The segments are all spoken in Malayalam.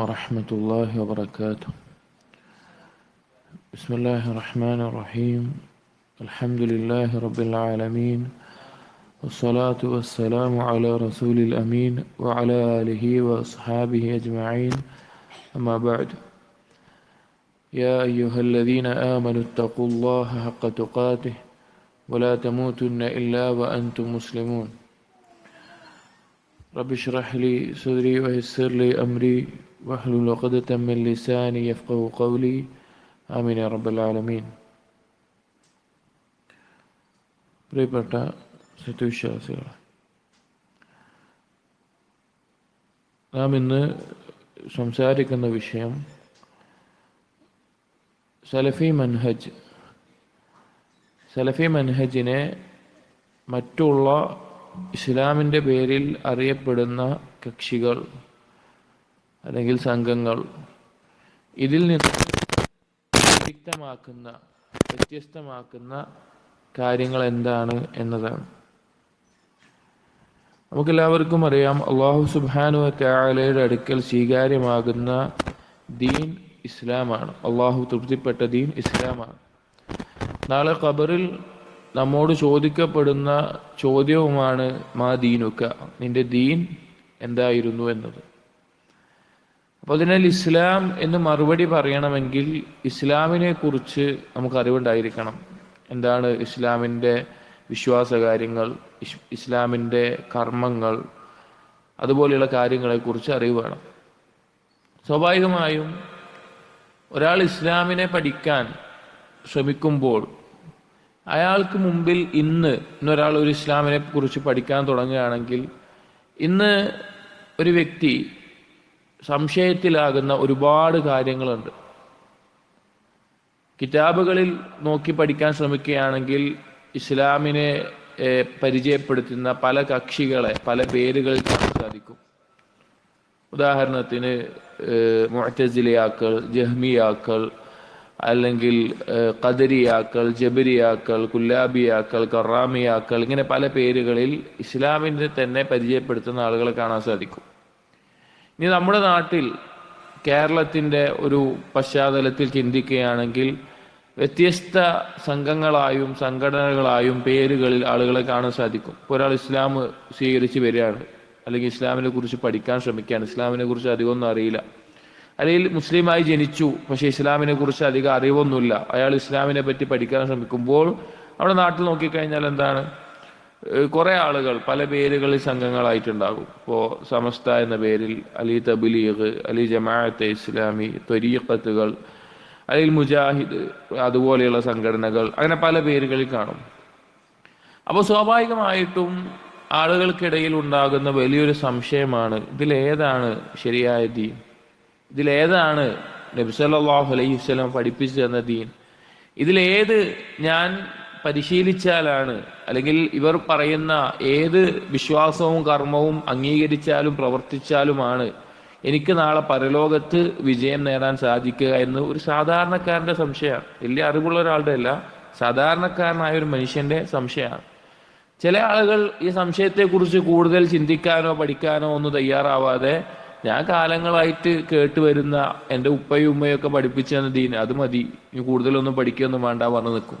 ورحمة الله وبركاته. بسم الله الرحمن الرحيم. الحمد لله رب العالمين، والصلاة والسلام على رسول الأمين وعلى آله وأصحابه أجمعين، أما بعد. يا أيها الذين آمنوا اتقوا الله حق تقاته ولا تموتن إلا وأنتم مسلمون. رب اشرح لي صدري ويسر لي أمري واحلل عقدة من لساني يفقهوا قولي. ആമീൻ യാ റബ്ബൽ ആലമീൻ. പ്രിയപ്പെട്ട സത്യവിശ്വാസികളെ, നാം ഇന്ന് സംസാരിക്കുന്ന വിഷയം സലഫി മൻഹജ്. സലഫി മൻഹജിനെ മറ്റുള്ള ഇസ്ലാമിൻ്റെ പേരിൽ അറിയപ്പെടുന്ന കക്ഷികൾ അല്ലെങ്കിൽ സംഘങ്ങൾ ഇതിൽ നിന്ന് വ്യത്യസ്തമാക്കുന്ന കാര്യങ്ങൾ എന്താണ് എന്നതാണ്. നമുക്കെല്ലാവർക്കും അറിയാം, അല്ലാഹു സുബ്ഹാനഹു വ തആലയുടെ അടുക്കൽ സ്വീകാര്യമാകുന്ന ദീൻ ഇസ്ലാമാണ്. അല്ലാഹു തൃപ്തിപ്പെട്ട ദീൻ ഇസ്ലാമാണ്. നാളെ ഖബറിൽ നമ്മോട് ചോദിക്കപ്പെടുന്ന ചോദ്യവുമാണ് മാ ദീനുക, നിന്റെ ദീൻ എന്തായിരുന്നു എന്നത്. അപ്പോൾ അതിനാൽ ഇസ്ലാം എന്ന് മറുപടി പറയണമെങ്കിൽ ഇസ്ലാമിനെ കുറിച്ച് നമുക്ക് അറിവുണ്ടായിരിക്കണം. എന്താണ് ഇസ്ലാമിൻ്റെ വിശ്വാസകാര്യങ്ങൾ, ഇസ്ലാമിൻ്റെ കർമ്മങ്ങൾ, അതുപോലെയുള്ള കാര്യങ്ങളെക്കുറിച്ച് അറിവ് വേണം. സ്വാഭാവികമായും ഒരാൾ ഇസ്ലാമിനെ പഠിക്കാൻ ശ്രമിക്കുമ്പോൾ അയാൾക്ക് മുമ്പിൽ ഇന്നൊരാൾ ഒരു ഇസ്ലാമിനെ കുറിച്ച് പഠിക്കാൻ തുടങ്ങുകയാണെങ്കിൽ ഇന്ന് ഒരു വ്യക്തി സംശയത്തിലാകുന്ന ഒരുപാട് കാര്യങ്ങളുണ്ട്. കിതാബുകളിൽ നോക്കി പഠിക്കാൻ ശ്രമിക്കുകയാണെങ്കിൽ ഇസ്ലാമിനെ പരിചയപ്പെടുത്തുന്ന പല കക്ഷികളെ പല പേരുകളിൽ കാണാൻ സാധിക്കും. ഉദാഹരണത്തിന് മുഅ്തസിലിയാക്കൾ, ജഹ്മിയാക്കൾ, അല്ലെങ്കിൽ ഖദരിയാക്കൾ, ജബരിയാക്കൾ, കുല്ലാബിയാക്കൾ, കറാമിയാക്കൾ, ഇങ്ങനെ പല പേരുകളിൽ ഇസ്ലാമിനെ തന്നെ പരിചയപ്പെടുത്തുന്ന ആളുകളെ കാണാൻ സാധിക്കും. ഇനി നമ്മുടെ നാട്ടിൽ കേരളത്തിൻ്റെ ഒരു പശ്ചാത്തലത്തിൽ ചിന്തിക്കുകയാണെങ്കിൽ വ്യത്യസ്ത സംഘങ്ങളായും സംഘടനകളായും പേരുകളിൽ ആളുകളെ കാണാൻ സാധിക്കും. ഇപ്പോൾ ഒരാൾ ഇസ്ലാം സ്വീകരിച്ച് വരികയാണ്, അല്ലെങ്കിൽ ഇസ്ലാമിനെ കുറിച്ച് പഠിക്കാൻ ശ്രമിക്കുകയാണ്, ഇസ്ലാമിനെ കുറിച്ച് അധികമൊന്നും അറിയില്ല, അല്ലെങ്കിൽ മുസ്ലിമായി ജനിച്ചു പക്ഷേ ഇസ്ലാമിനെ കുറിച്ച് അധികം അറിവൊന്നുമില്ല. അയാൾ ഇസ്ലാമിനെ പറ്റി പഠിക്കാൻ ശ്രമിക്കുമ്പോൾ നമ്മുടെ നാട്ടിൽ നോക്കിക്കഴിഞ്ഞാൽ എന്താണ്, കുറേ ആളുകൾ പല പേരുകളിൽ സംഘങ്ങളായിട്ടുണ്ടാകും. ഇപ്പോൾ സമസ്ത എന്ന പേരിൽ, അലി തബ്ലീഗ്, അലി ജമാഅത്തെ ഇസ്ലാമി, ത്വരീഖത്തുകൾ, അല്ലെങ്കിൽ മുജാഹിദ്, അതുപോലെയുള്ള സംഘടനകൾ, അങ്ങനെ പല പേരുകളിൽ കാണും. അപ്പോൾ സ്വാഭാവികമായിട്ടും ആളുകൾക്കിടയിൽ ഉണ്ടാകുന്ന വലിയൊരു സംശയമാണ്, ഇതിലേതാണ് ശരിയായ ദീൻ, ഇതിലേതാണ് നബി സല്ലല്ലാഹു അലൈഹി വസല്ലം പഠിപ്പിച്ചു തന്ന ദീൻ, ഇതിലേത് ഞാൻ പരിശീലിച്ചാലാണ്, അല്ലെങ്കിൽ ഇവർ പറയുന്ന ഏത് വിശ്വാസവും കർമ്മവും അംഗീകരിച്ചാലും പ്രവർത്തിച്ചാലുമാണ് എനിക്ക് നാളെ പരലോകത്ത് വിജയം നേടാൻ സാധിക്കുക എന്ന് ഒരു സാധാരണക്കാരൻ്റെ സംശയമാണ്. വലിയ അറിവുള്ള ഒരാളുടെ അല്ല, സാധാരണക്കാരനായ ഒരു മനുഷ്യൻ്റെ സംശയമാണ്. ചില ആളുകൾ ഈ സംശയത്തെക്കുറിച്ച് കൂടുതൽ ചിന്തിക്കാനോ പഠിക്കാനോ ഒന്നും തയ്യാറാവാതെ ഞാൻ കാലങ്ങളായിട്ട് കേട്ടുവരുന്ന എൻ്റെ ഉപ്പയും ഉമ്മയൊക്കെ പഠിപ്പിച്ചു തന്ന ദീൻ അത് മതി, ഇനി കൂടുതലൊന്നും പഠിക്കുകയൊന്നും വേണ്ട പറഞ്ഞു നിൽക്കും.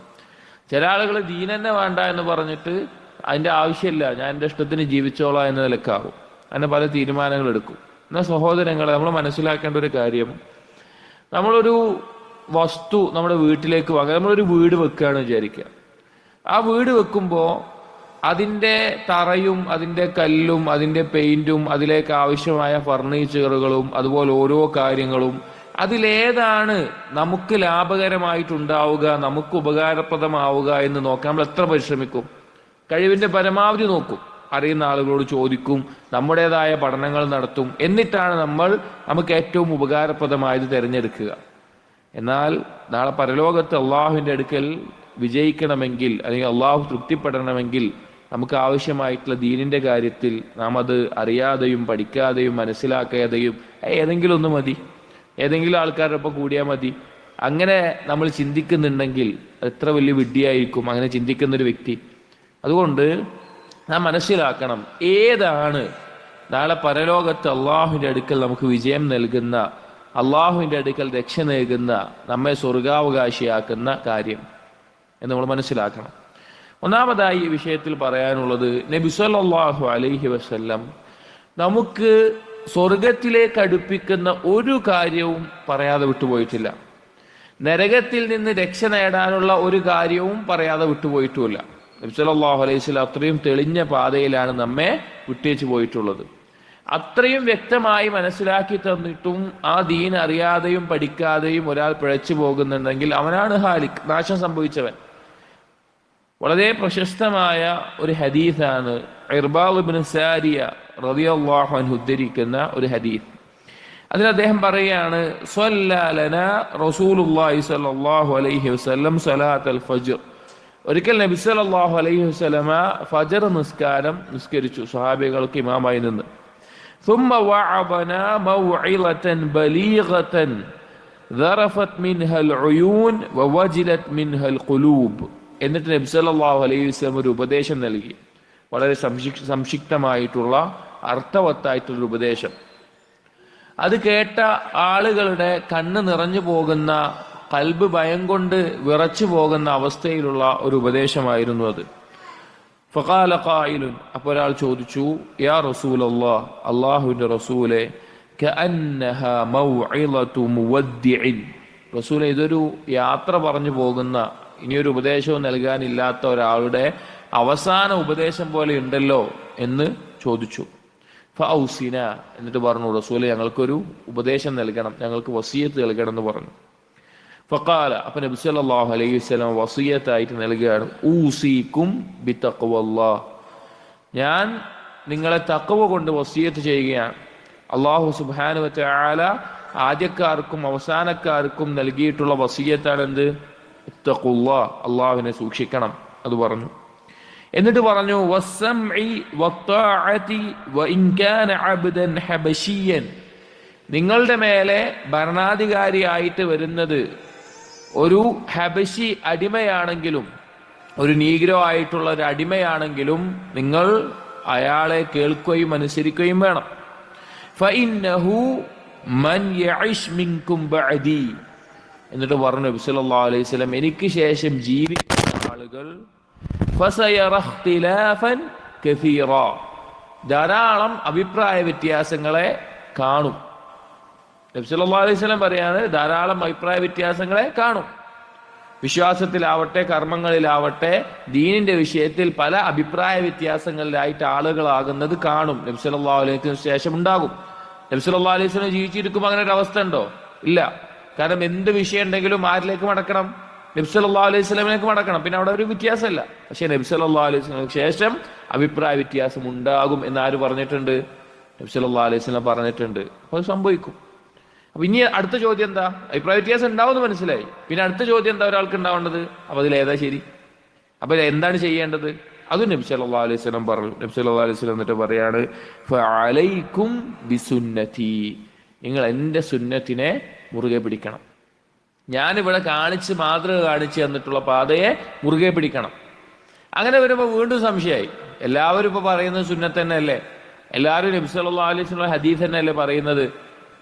ചില ആളുകൾ ദീൻ തന്നെ വേണ്ട എന്ന് പറഞ്ഞിട്ട് അതിൻ്റെ ആവശ്യമില്ല, ഞാൻ എൻ്റെ ഇഷ്ടത്തിന് ജീവിച്ചോളാം എന്ന നിലക്കാവും, അങ്ങനെ പല തീരുമാനങ്ങൾ എടുക്കും. എന്നാൽ സഹോദരങ്ങളെ, നമ്മൾ മനസ്സിലാക്കേണ്ട ഒരു കാര്യം, നമ്മളൊരു വസ്തു നമ്മുടെ വീട്ടിലേക്ക് വാങ്ങുക, നമ്മളൊരു വീട് വെക്കുകയാണെന്ന് വിചാരിക്കുക. ആ വീട് വെക്കുമ്പോൾ അതിൻ്റെ തറയും അതിൻ്റെ കല്ലും അതിൻ്റെ പെയിൻറ്റും അതിലേക്ക് ആവശ്യമായ ഫർണിച്ചറുകളും അതുപോലെ ഓരോ കാര്യങ്ങളും അതിലേതാണ് നമുക്ക് ലാഭകരമായിട്ടുണ്ടാവുക, നമുക്ക് ഉപകാരപ്രദമാവുക എന്ന് നോക്കാൻ നമ്മൾ എത്ര പരിശ്രമിക്കും? കഴിവിൻ്റെ പരമാവധി നോക്കും, അറിയുന്ന ആളുകളോട് ചോദിക്കും, നമ്മുടേതായ പഠനങ്ങൾ നടത്തും, എന്നിട്ടാണ് നമുക്ക് ഏറ്റവും ഉപകാരപ്രദമായത് തിരഞ്ഞെടുക്കുക. എന്നാൽ നാളെ പരലോകത്ത് അള്ളാഹുവിൻ്റെ അടുക്കൽ വിജയിക്കണമെങ്കിൽ, അല്ലെങ്കിൽ അള്ളാഹു തൃപ്തിപ്പെടണമെങ്കിൽ നമുക്ക് ആവശ്യമായിട്ടുള്ള ദീനിൻ്റെ കാര്യത്തിൽ നാം അത് അറിയാതെയും പഠിക്കാതെയും മനസ്സിലാക്കാതെയും ഏതെങ്കിലും ഒന്ന് മതി, ഏതെങ്കിലും ആൾക്കാരുടെ ഒപ്പം കൂടിയാൽ മതി, അങ്ങനെ നമ്മൾ ചിന്തിക്കുന്നുണ്ടെങ്കിൽ എത്ര വലിയ വിഡ്ഢിയായിരിക്കും അങ്ങനെ ചിന്തിക്കുന്നൊരു വ്യക്തി. അതുകൊണ്ട് നാം മനസ്സിലാക്കണം, ഏതാണ് നാളെ പരലോകത്ത് അള്ളാഹുവിൻ്റെ അടുക്കൽ നമുക്ക് വിജയം നൽകുന്ന, അള്ളാഹുവിൻ്റെ അടുക്കൽ രക്ഷ നൽകുന്ന, നമ്മെ സ്വർഗാവകാശിയാക്കുന്ന കാര്യം എന്ന് നമ്മൾ മനസ്സിലാക്കണം. ഒന്നാമതായി ഈ വിഷയത്തിൽ പറയാനുള്ളത്, നബി സല്ലല്ലാഹു അലൈഹി വസല്ലം നമുക്ക് സ്വർഗത്തിലേക്ക് അടുപ്പിക്കുന്ന ഒരു കാര്യവും പറയാതെ വിട്ടുപോയിട്ടില്ല. നരകത്തിൽ നിന്ന് രക്ഷ നേടാനുള്ള ഒരു കാര്യവും പറയാതെ വിട്ടുപോയിട്ടുമില്ല. നബി സല്ലല്ലാഹു അലൈഹി വസല്ലം അത്രയും തെളിഞ്ഞ പാതയിലാണ് നമ്മെ വിട്ടേച്ചു പോയിട്ടുള്ളത്. അത്രയും വ്യക്തമായി മനസ്സിലാക്കി തന്നിട്ടും ആ ദീൻ അറിയാതെയും പഠിക്കാതെയും ഒരാൾ പിഴച്ചു പോകുന്നുണ്ടെങ്കിൽ അവനാണ് ഹാലിക്, നാശം സംഭവിച്ചവൻ. വളരെ പ്രശസ്തമായ ഒരു ഹദീസാണ് ഇർബാദ് ഇബ്നു സാരിയ റളിയല്ലാഹു അൻഹു ഉദ്ധരിക്കുന്ന ഒരു ഹദീസ്. അതിൽ അദ്ദേഹം പറയുകയാണ്, സ്വല്ലല്ലാ ലനാ റസൂലുള്ളാഹി സ്വല്ലല്ലാഹു അലൈഹി വസല്ലം സ്വലാത്തുൽ ഫജ്ർ. ഒരിക്കൽ നബി സല്ലല്ലാഹു അലൈഹി വസല്ലമ ഫജ്ർ നിസ്കാരം നിസ്കരിച്ചു, സ്വഹാബികൾക്ക് ഇമാമായി നിന്ന്. ثم وعظنا موعظة بليغة ذرفت منها العيون ووجلت منها القلوب. എന്നിട്ട് നബി സല്ലല്ലാഹു അലൈഹി വസല്ലം ഒരു ഉപദേശം നൽകി, വളരെ സംക്ഷിപ്തമായിട്ടുള്ള അർത്ഥവത്തായിട്ടുള്ള ഉപദേശം. അത് കേട്ട ആളുകളുടെ കണ്ണ് നിറഞ്ഞു പോകുന്ന, കൽബ് ഭയം കൊണ്ട് വിറച്ചു പോകുന്ന അവസ്ഥയിലുള്ള ഒരു ഉപദേശമായിരുന്നു അത്. ഫഖാല ഖായിലുൻ, അപ്പോൾ ഒരാൾ ചോദിച്ചു, യാ റസൂലല്ലാഹ്, അല്ലാഹുവിൻ്റെ റസൂലേ, കഅന്നഹാ മൗഇളതു മുവദ്ദിഇൻ. റസൂലേ, ഇതൊരു യാത്ര പറഞ്ഞു പോകുന്ന, ഇനിയൊരു ഉപദേശവും നൽകാനില്ലാത്ത ഒരാളുടെ അവസാന ഉപദേശം പോലെ ഉണ്ടല്ലോ എന്ന് ചോദിച്ചു. ഫഔസിന, എന്നിട്ട് പറഞ്ഞു, റസൂലേ, ഞങ്ങൾക്കൊരു ഉപദേശം നൽകണം, ഞങ്ങൾക്ക് വസിയത്ത് നൽകണം എന്ന് പറഞ്ഞു. ഫഖാല, അപ്പൊ നബി സല്ലല്ലാഹു അലൈഹി വസല്ലം വസിയത്തായിട്ട് നൽകുകയാണ്, ഊസീകും ബിത്തഖ്വല്ലാഹ്, ഞാൻ നിങ്ങളെ തഖ്വ കൊണ്ട് വസിയത്ത് ചെയ്യുകയാണ്. അല്ലാഹു സുബ്ഹാനഹു വ തആല ആദ്യക്കാർക്കും അവസാനക്കാർക്കും നൽകിയിട്ടുള്ള വസിയത്താണ് എന്ത്? ഇത്തഖുല്ലാഹ്, അല്ലാഹുവിനെ സൂക്ഷിക്കണം. അത് പറഞ്ഞു. എന്നിട്ട് പറഞ്ഞു, വസ്സംഇ വത്താഅതി വഇൻ കാന അബ്ദൻ ഹബശിയൻ, നിങ്ങളുടെ മേലെ ഭരണാധികാരിയായിട്ട് വരുന്നത് ഒരു ഹബശി അടിമയാണെങ്കിലും, ഒരു നീഗ്രോ ആയിട്ടുള്ള ഒരു അടിമയാണെങ്കിലും നിങ്ങൾ അയാളെ കേൾക്കുകയും അനുസരിക്കുകയും വേണം. ഫഇന്നഹു മൻ യഇശ് മിൻകും ബഅദി, എന്നിട്ട് പറഞ്ഞു നബി സല്ലല്ലാഹു അലൈഹി വസല്ലം, എനിക്ക് ശേഷം ജീവിക്കുന്ന ആളുകൾ ഫസയറ ഇഖ്തിലാഫൻ കസീറ, ധാരാളം അഭിപ്രായ വ്യത്യാസങ്ങളെ കാണും. നബി സല്ലല്ലാഹു അലൈഹി വസല്ലം പറയാണ്, ധാരാളം അഭിപ്രായ വ്യത്യാസങ്ങളെ കാണും. വിശ്വാസത്തിലാവട്ടെ കർമ്മങ്ങളിലാവട്ടെ ദീനിന്റെ വിഷയത്തിൽ പല അഭിപ്രായ വ്യത്യാസങ്ങളിലായിട്ട് ആളുകളാകുന്നത് കാണും. നബി സല്ലല്ലാഹു അലൈഹി വസല്ലം ശേഷം ഉണ്ടാകും. നബി സല്ലല്ലാഹു അലൈഹി വസല്ലം ജീവിച്ചിരിക്കുമ്പോൾ അങ്ങനെ ഒരു അവസ്ഥ ഉണ്ടോ? ഇല്ല. കാരണം എന്ത് വിഷയം ഉണ്ടെങ്കിലും ആരിലേക്ക് മടക്കണം? നബി സല്ലല്ലാഹു അലൈഹി വസല്ലമിലേക്ക് മടക്കണം. പിന്നെ അവിടെ ഒരു വ്യത്യാസമല്ല. പക്ഷെ നബി സല്ലല്ലാഹു അലൈഹി വസല്ലമക്ക് ശേഷം അഭിപ്രായ വ്യത്യാസം ഉണ്ടാകും എന്ന് ആര് പറഞ്ഞിട്ടുണ്ട്? നബി സല്ലല്ലാഹു അലൈഹി വസല്ലം പറഞ്ഞിട്ടുണ്ട്. അപ്പോൾ സംഭവിക്കും. അപ്പൊ ഇനി അടുത്ത ചോദ്യം എന്താ? അഭിപ്രായ വ്യത്യാസം ഉണ്ടാവുമെന്ന് മനസ്സിലായി. പിന്നെ അടുത്ത ചോദ്യം എന്താ ഒരാൾക്ക് ഉണ്ടാവേണ്ടത്? അപ്പൊ അതിലേതാ ശരി? അപ്പൊ എന്താണ് ചെയ്യേണ്ടത്? അതും നബി സല്ലല്ലാഹു അലൈഹി വസല്ലം പറഞ്ഞു. നബി സല്ലല്ലാഹു അലൈഹി വസല്ലം എന്നിട്ട് പറയാണ്, ഫഅലൈക്കും ബിസുന്നതി, നിങ്ങൾ എൻ്റെ സുന്നത്തിനെ മുറുകെ പിടിക്കണം. ഞാനിവിടെ കാണിച്ച് മാതൃക കാണിച്ച് തന്നിട്ടുള്ള പാതയെ മുറുകെ പിടിക്കണം. അങ്ങനെ വരുമ്പോൾ വീണ്ടും സംശയമായി. എല്ലാവരും ഇപ്പൊ പറയുന്നത് സുന്നത്ത് തന്നെ അല്ലേ? എല്ലാവരും നബി സല്ലല്ലാഹു അലൈഹി വസല്ലം ഹദീസ് തന്നെ അല്ലേ പറയുന്നത്?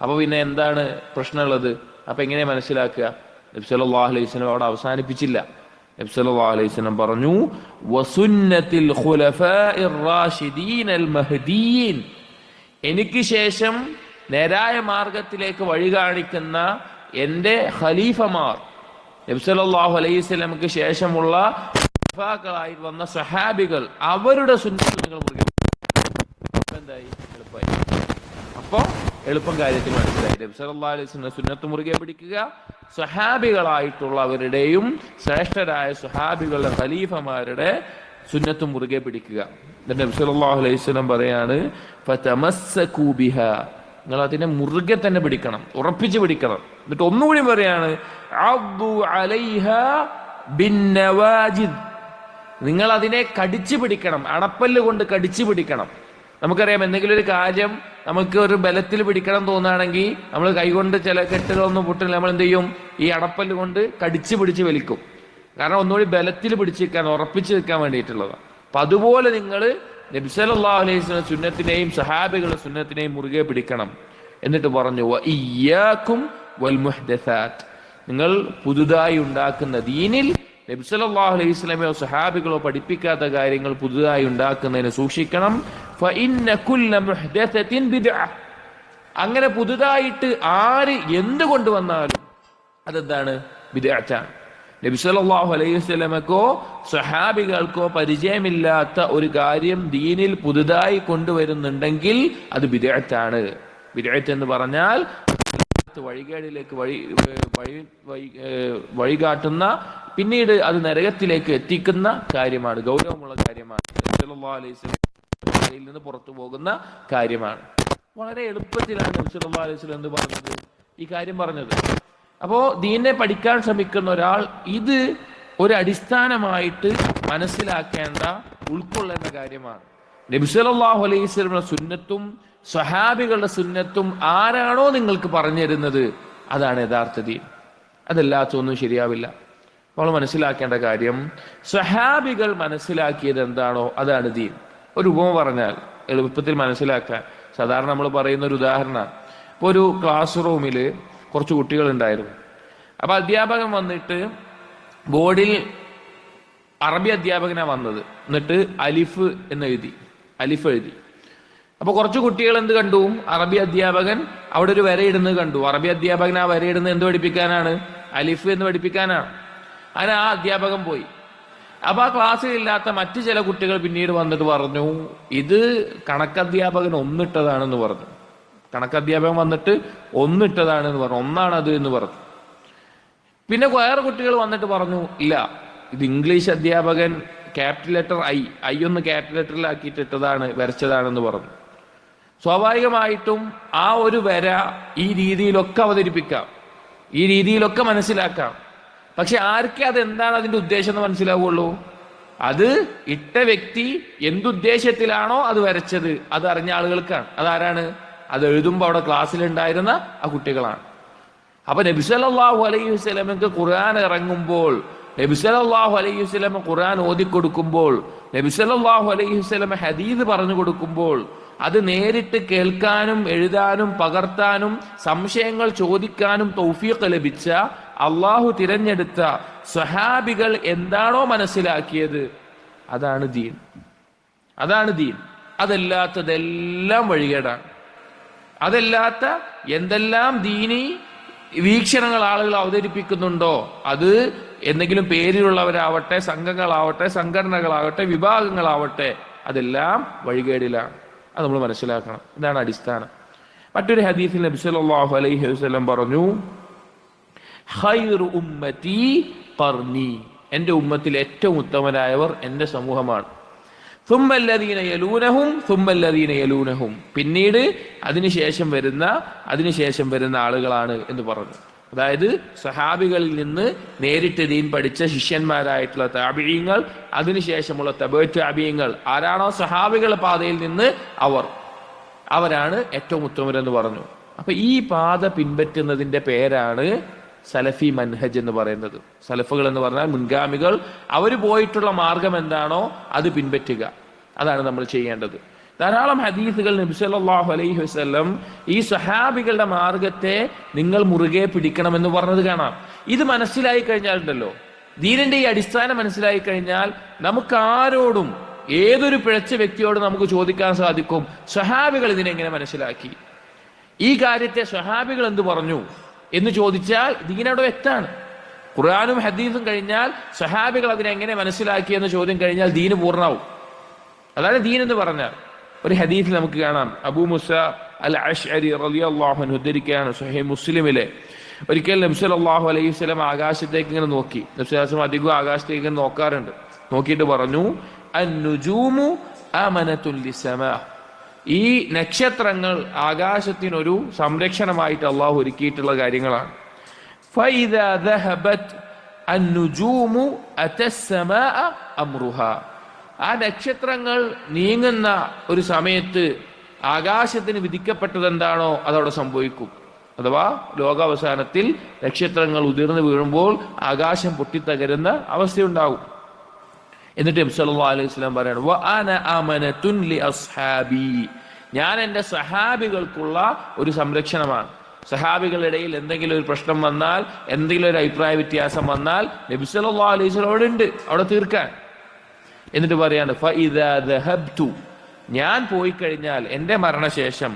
അപ്പൊ പിന്നെ എന്താണ് പ്രശ്നമുള്ളത്? അപ്പൊ എങ്ങനെ മനസ്സിലാക്കുക? നബി സല്ലല്ലാഹു അലൈഹി വസല്ലം അവിടെ അവസാനിപ്പിച്ചില്ല. നബി സല്ലല്ലാഹു അലൈഹി വസല്ലം പറഞ്ഞു, വസുന്നത്തിൽ ഖുലഫാഇർ റാഷിദീനൽ മഹ്ദിയീൻ, എനിക്ക് ശേഷം നേരായ മാർഗത്തിലേക്ക് വഴി കാണിക്കുന്ന എൻ്റെ ഖലീഫമാർ, നബി സല്ലല്ലാഹു അലൈഹി വസല്ലമക്ക് ശേഷമുള്ള ഖലീഫാക്കളായി വന്ന സഹാബികൾ, അവരുടെ സുന്നത്ത് നിങ്ങൾ മുറുകെ എന്തായി? എളുപ്പമായി. അപ്പോ എളുപ്പം കാര്യത്തിൽ മനസ്സിലായി. നബി സല്ലല്ലാഹു അലൈഹി വസല്ലം സുന്നത്ത് മുറുകെ പിടിക്കുക, സഹാബികളായിട്ടുള്ളവരുടെയും ശ്രേഷ്ഠരായ സഹാബികളുടെ ഖലീഫമാരുടെ സുന്നത്ത് മുറുകെ പിടിക്കുക. നബി സല്ലല്ലാഹു അലൈഹി വസല്ലം പറയാണ്, ഫതമസ്സകൂ ബിഹാ, നിങ്ങൾ അതിനെ മുറുകെ തന്നെ പിടിക്കണം, ഉറപ്പിച്ച് പിടിക്കണം. എന്നിട്ട് ഒന്നുകൂടി പറയാണ്, അദ്ദു അലൈഹാ ബിന്നവാജിദ്, നിങ്ങൾ അതിനെ കടിച്ചു പിടിക്കണം, അണപ്പല്ല് കൊണ്ട് കടിച്ചു പിടിക്കണം. നമുക്കറിയാം, എന്തെങ്കിലും ഒരു കാര്യം നമുക്ക് ഒരു ബലത്തിൽ പിടിക്കണം തോന്നുകയാണെങ്കിൽ നമ്മൾ കൈകൊണ്ട് ചില കെട്ടുകളൊന്നും പൊട്ടില്ല, നമ്മൾ എന്ത് ചെയ്യും? ഈ അണപ്പല്ല് കൊണ്ട് കടിച്ചു പിടിച്ച് വലിക്കും. കാരണം ഒന്നുകൂടി ബലത്തിൽ പിടിച്ചു നിൽക്കാൻ, ഉറപ്പിച്ച് നിൽക്കാൻ വേണ്ടിയിട്ടുള്ളതാണ്. അപ്പൊ അതുപോലെ നിങ്ങൾ നബി സല്ലല്ലാഹു അലൈഹി വസല്ലം സുന്നത്തിനെയും സഹാബികളുടെ സുന്നത്തിനെയും മുറുകെ പിടിക്കണം. എന്നിട്ട് പറഞ്ഞു വഇയ്യാകും വൽ മുഹ്ദസാത്ത്, നിങ്ങൾ പുതുതായി ഉണ്ടാക്കുന്ന ദീനിൽ നബി സല്ലല്ലാഹു അലൈഹി വസല്ലമയോ സഹാബികളോ പഠിപ്പിക്കാത്ത കാര്യങ്ങൾ പുതുതായി ഉണ്ടാക്കുന്നതിന് സൂക്ഷിക്കണം. ഫഇന്ന കുല്ല മുഹ്ദസത്തിൻ ബിദ്അ, അങ്ങനെ പുതുതായിട്ട് ആര് എന്ത് കൊണ്ടുവന്നാലും അതെന്താണ്? ബിദ്അത്താണ്. നബി സല്ലല്ലാഹു അലൈഹി വസല്ലമക്കോ സഹാബികൾക്കോ പരിചയമില്ലാത്ത ഒരു കാര്യം ദീനിൽ പുതുതായി കൊണ്ടുവരുന്നുണ്ടെങ്കിൽ അത് ബിദ്അത്താണ്. ബിദ്അത്ത് എന്ന് പറഞ്ഞാൽ വഴികേടിലേക്ക് വഴികാട്ടുന്ന, പിന്നീട് അത് നരകത്തിലേക്ക് എത്തിക്കുന്ന കാര്യമാണ്, ഗൗരവമുള്ള കാര്യമാണ്, നബി സല്ലല്ലാഹു അലൈഹി വസല്ലമയിൽ നിന്ന് പുറത്തു പോകുന്ന കാര്യമാണ്. വളരെ എളുപ്പത്തിലാണ് നബി സല്ലല്ലാഹു അലൈഹി വസല്ലം എന്ത് പറഞ്ഞത്? ഈ കാര്യം പറഞ്ഞത്. അപ്പോ ദീനെ പഠിക്കാൻ ശ്രമിക്കുന്ന ഒരാൾ ഇത് ഒരു അടിസ്ഥാനമായിട്ട് മനസ്സിലാക്കേണ്ട, ഉൾക്കൊള്ളേണ്ട കാര്യമാണ്. നബി സല്ലല്ലാഹു അലൈഹി വസല്ലമയുടെ സുന്നത്തും സ്വഹാബികളുടെ സുന്നത്തും ആരാണോ നിങ്ങൾക്ക് പറഞ്ഞു തരുന്നത് അതാണ് യഥാർത്ഥ ദീൻ. അതല്ലാത്തൊന്നും ശരിയാവില്ല. നമ്മൾ മനസ്സിലാക്കേണ്ട കാര്യം, സ്വഹാബികൾ മനസ്സിലാക്കിയത് എന്താണോ അതാണ് ദീൻ. ഒരു ഉപമ പറഞ്ഞാൽ എളുപ്പത്തിൽ മനസ്സിലാക്കാൻ സാധാരണ നമ്മൾ പറയുന്ന ഒരു ഉദാഹരണമാണ്. ഇപ്പോൾ ഒരു ക്ലാസ് റൂമിൽ കുറച്ച് കുട്ടികളുണ്ടായിരുന്നു. അപ്പൊ അധ്യാപകൻ വന്നിട്ട് ബോർഡിൽ അറബി അധ്യാപകനാണ് വന്നത്. എന്നിട്ട് അലിഫ് എന്ന് എഴുതി, അലിഫ് എഴുതി. അപ്പൊ കുറച്ച് കുട്ടികൾ എന്ത് കണ്ടു? അറബി അധ്യാപകൻ അവിടെ ഒരു വരയിടുന്നത് കണ്ടു. അറബി അധ്യാപകൻ ആ വരയിടുന്നത് എന്ത് പഠിപ്പിക്കാനാണ്? അലിഫ് എന്ന് പഠിപ്പിക്കാനാണ്. അതിന് ആ അധ്യാപകൻ പോയി. അപ്പൊ ആ ക്ലാസ്സിൽ ഇല്ലാത്ത മറ്റു ചില കുട്ടികൾ പിന്നീട് വന്നിട്ട് പറഞ്ഞു, ഇത് കണക്കധ്യാപകൻ ഒന്നിട്ടതാണെന്ന് പറഞ്ഞു. കണക്കധ്യാപകൻ വന്നിട്ട് ഒന്നിട്ടതാണെന്ന് പറഞ്ഞു, ഒന്നാണത് എന്ന് പറഞ്ഞു. പിന്നെ വേറെ കുട്ടികൾ വന്നിട്ട് പറഞ്ഞു, ഇല്ല, ഇത് ഇംഗ്ലീഷ് അധ്യാപകൻ ക്യാപിറ്റൽ ലെറ്റർ ഐ ഒന്ന് ക്യാപിറ്റൽ ലെറ്ററിലാക്കിയിട്ട് ഇട്ടതാണ്, വരച്ചതാണെന്ന് പറഞ്ഞു. സ്വാഭാവികമായിട്ടും ആ ഒരു വര ഈ രീതിയിലൊക്കെ അവതരിപ്പിക്കാം, ഈ രീതിയിലൊക്കെ മനസ്സിലാക്കാം. പക്ഷെ ആർക്കേ അതെന്താണ് അതിന്റെ ഉദ്ദേശം എന്ന് മനസ്സിലാവുള്ളൂ? അത് ഇട്ട വ്യക്തി എന്തുദ്ദേശത്തിലാണോ അത് വരച്ചത് അത് അറിഞ്ഞ ആളുകൾക്കാണ്. അതാരാണ്? അത് എഴുതുമ്പോൾ അവിടെ ക്ലാസ്സിലുണ്ടായിരുന്ന ആ കുട്ടികളാണ്. അപ്പൊ നബി സല്ലല്ലാഹു അലൈഹി വസല്ലമക്ക് ഖുർആൻ ഇറങ്ങുമ്പോൾ, നബി സല്ലല്ലാഹു അലൈഹി വസല്ലം ഖുർആൻ ഓതിക്കൊടുക്കുമ്പോൾ, നബി സല്ലല്ലാഹു അലൈഹി വസല്ലം ഹദീസ് പറഞ്ഞു കൊടുക്കുമ്പോൾ അത് നേരിട്ട് കേൾക്കാനും എഴുതാനും പകർത്താനും സംശയങ്ങൾ ചോദിക്കാനും തൗഫീഖ് ലഭിച്ച, അള്ളാഹു തിരഞ്ഞെടുത്ത സ്വഹാബികൾ എന്താണോ മനസ്സിലാക്കിയത് അതാണ് ദീൻ, അതാണ് ദീൻ. അതല്ലാത്തതെല്ലാം വഴികേടാണ്. അതല്ലാത്ത എന്തെല്ലാം ദീനി വീക്ഷണങ്ങൾ ആളുകൾ അവതരിപ്പിക്കുന്നുണ്ടോ അത് എന്തെങ്കിലും പേരിലുള്ളവരാവട്ടെ, സംഘങ്ങളാവട്ടെ, സംഘടനകളാവട്ടെ, വിഭാഗങ്ങളാവട്ടെ, അതെല്ലാം വഴികേടിലാണ്. അത് നമ്മൾ മനസ്സിലാക്കണം. ഇതാണ് അടിസ്ഥാനം. മറ്റൊരു ഹദീസിൽ നബി സല്ലല്ലാഹു അലൈഹി വസല്ലം പറഞ്ഞു, ഖൈറു ഉമ്മത്തി ഖർനി, എൻ്റെ ഉമ്മത്തിൽ ഏറ്റവും ഉത്തമരായവർ എൻ്റെ സമൂഹമാണ്. ثم الذين يلونهم ثم الذين يلونهم, പിന്നീട് അതിനുശേഷം വരുന്ന ആളുകളാണ് എന്ന് പറഞ്ഞു. അതായത് സഹാബികളിൽ നിന്ന് നേരിട്ട് ദീൻ പഠിച്ച ശിഷ്യന്മാരായിട്ടുള്ള താബിഈങ്ങൾ, അതിനുശേഷമുള്ള തബഅ താബിഈങ്ങൾ, ആരാണോ സഹാബികളുടെ പാതയിൽ നിന്ന് അവരാണ് ഏറ്റവും ഉത്തമരെന്ന് പറഞ്ഞു. അപ്പൊ ഈ പാത പിൻപറ്റുന്നതിന്റെ പേരാണ് സലഫി മൻഹജ് എന്ന് പറയുന്നത്. സലഫുകൾ എന്ന് പറഞ്ഞാൽ മുൻഗാമികൾ, അവർ പോയിട്ടുള്ള മാർഗം എന്താണോ അത് പിൻപറ്റുക. അതാണ് നമ്മൾ ചെയ്യേണ്ടത്. ധാരാളം ഹദീസുകൾ നബി സല്ലല്ലാഹു അലൈഹി വസല്ലം ഈ സഹാബികളുടെ മാർഗത്തെ നിങ്ങൾ മുറുകെ പിടിക്കണമെന്ന് പറഞ്ഞത് കാണാം. ഇത് മനസ്സിലായി കഴിഞ്ഞാലുണ്ടല്ലോ, ദീനിന്റെ ഈ അടിസ്ഥാനം മനസ്സിലായി കഴിഞ്ഞാൽ നമുക്ക് ആരോടും, ഏതൊരു പിഴച്ച വ്യക്തിയോടും നമുക്ക് ചോദിക്കാൻ സാധിക്കും, സഹാബികൾ ഇതിനെങ്ങനെ മനസ്സിലാക്കി, ഈ കാര്യത്തെ സഹാബികൾ എന്ത് പറഞ്ഞു എന്ന് ചോദിച്ചാൽ ദീനവിടെ വ്യക്തമാണ്. ഖുർആനും ഹദീസും കഴിഞ്ഞാൽ സഹാബികൾ അതിനെങ്ങനെ മനസ്സിലാക്കി എന്ന ചോദ്യം കഴിഞ്ഞാൽ ദീന് പൂർണ്ണമാവും. അതാണ് ദീൻ എന്ന് പറഞ്ഞാൽ. ഒരു ഹദീസിൽ നമുക്ക് കാണാം, അബൂ മുസ അൽ അശ്അരി റളിയല്ലാഹു അൻഹു ഉദ്ധരിക്കുകയാണ് സ്വഹീഹ് മുസ്ലിമിലെ, ഒരിക്കൽ നബി സല്ലല്ലാഹു അലൈഹി വസല്ലം ആകാശത്തേക്ക് ഇങ്ങനെ നോക്കി. നബി സല്ലല്ലാഹു അലൈഹി വസല്ലം അധികം ആകാശത്തേക്ക് നോക്കാറുണ്ട്. നോക്കിയിട്ട് പറഞ്ഞു, അൻ-നുജൂമു അമനത്തുൻ ലിസ്സമാ, ഈ നക്ഷത്രങ്ങൾ ആകാശത്തിനൊരു സംരക്ഷണമായിട്ട് അള്ളാഹു ഒരുക്കിയിട്ടുള്ള കാര്യങ്ങളാണ്. ഫൈദാ ദഹബത് അൻ-നുജൂമു അതസ്സമാഅ അംറുഹാ, ആ നക്ഷത്രങ്ങൾ നീങ്ങുന്ന ഒരു സമയത്ത് ആകാശത്തിന് വിധിക്കപ്പെട്ടത് എന്താണോ അതവിടെ സംഭവിക്കും. അഥവാ ലോകാവസാനത്തിൽ നക്ഷത്രങ്ങൾ ഉതിർന്നു വീഴുമ്പോൾ ആകാശം പൊട്ടിത്തകരുന്ന അവസ്ഥയുണ്ടാകും. എന്നിട്ട് നബി സല്ലല്ലാഹു അലൈഹി വസല്ലം പറയാണ് വ അന അമനതുൻ ലി അസ്ഹാബി, ഞാൻ എൻ്റെ സഹാബികൾക്കുള്ള ഒരു സംരക്ഷണമാണ്. സഹാബികളുടെ ഇടയിൽ എന്തെങ്കിലും ഒരു പ്രശ്നം വന്നാൽ, എന്തെങ്കിലും ഒരു അഭിപ്രായ വ്യത്യാസം വന്നാൽ നബി സല്ലല്ലാഹു അലൈഹി വസല്ലം അവിടെ ഉണ്ട്, അവിടെ തീർക്കാൻ. എന്നിട്ട് പറയാണ് ഫഇദാ ദഹബ്തു, ഞാൻ പോയി കഴിഞ്ഞാൽ എൻ്റെ മരണശേഷം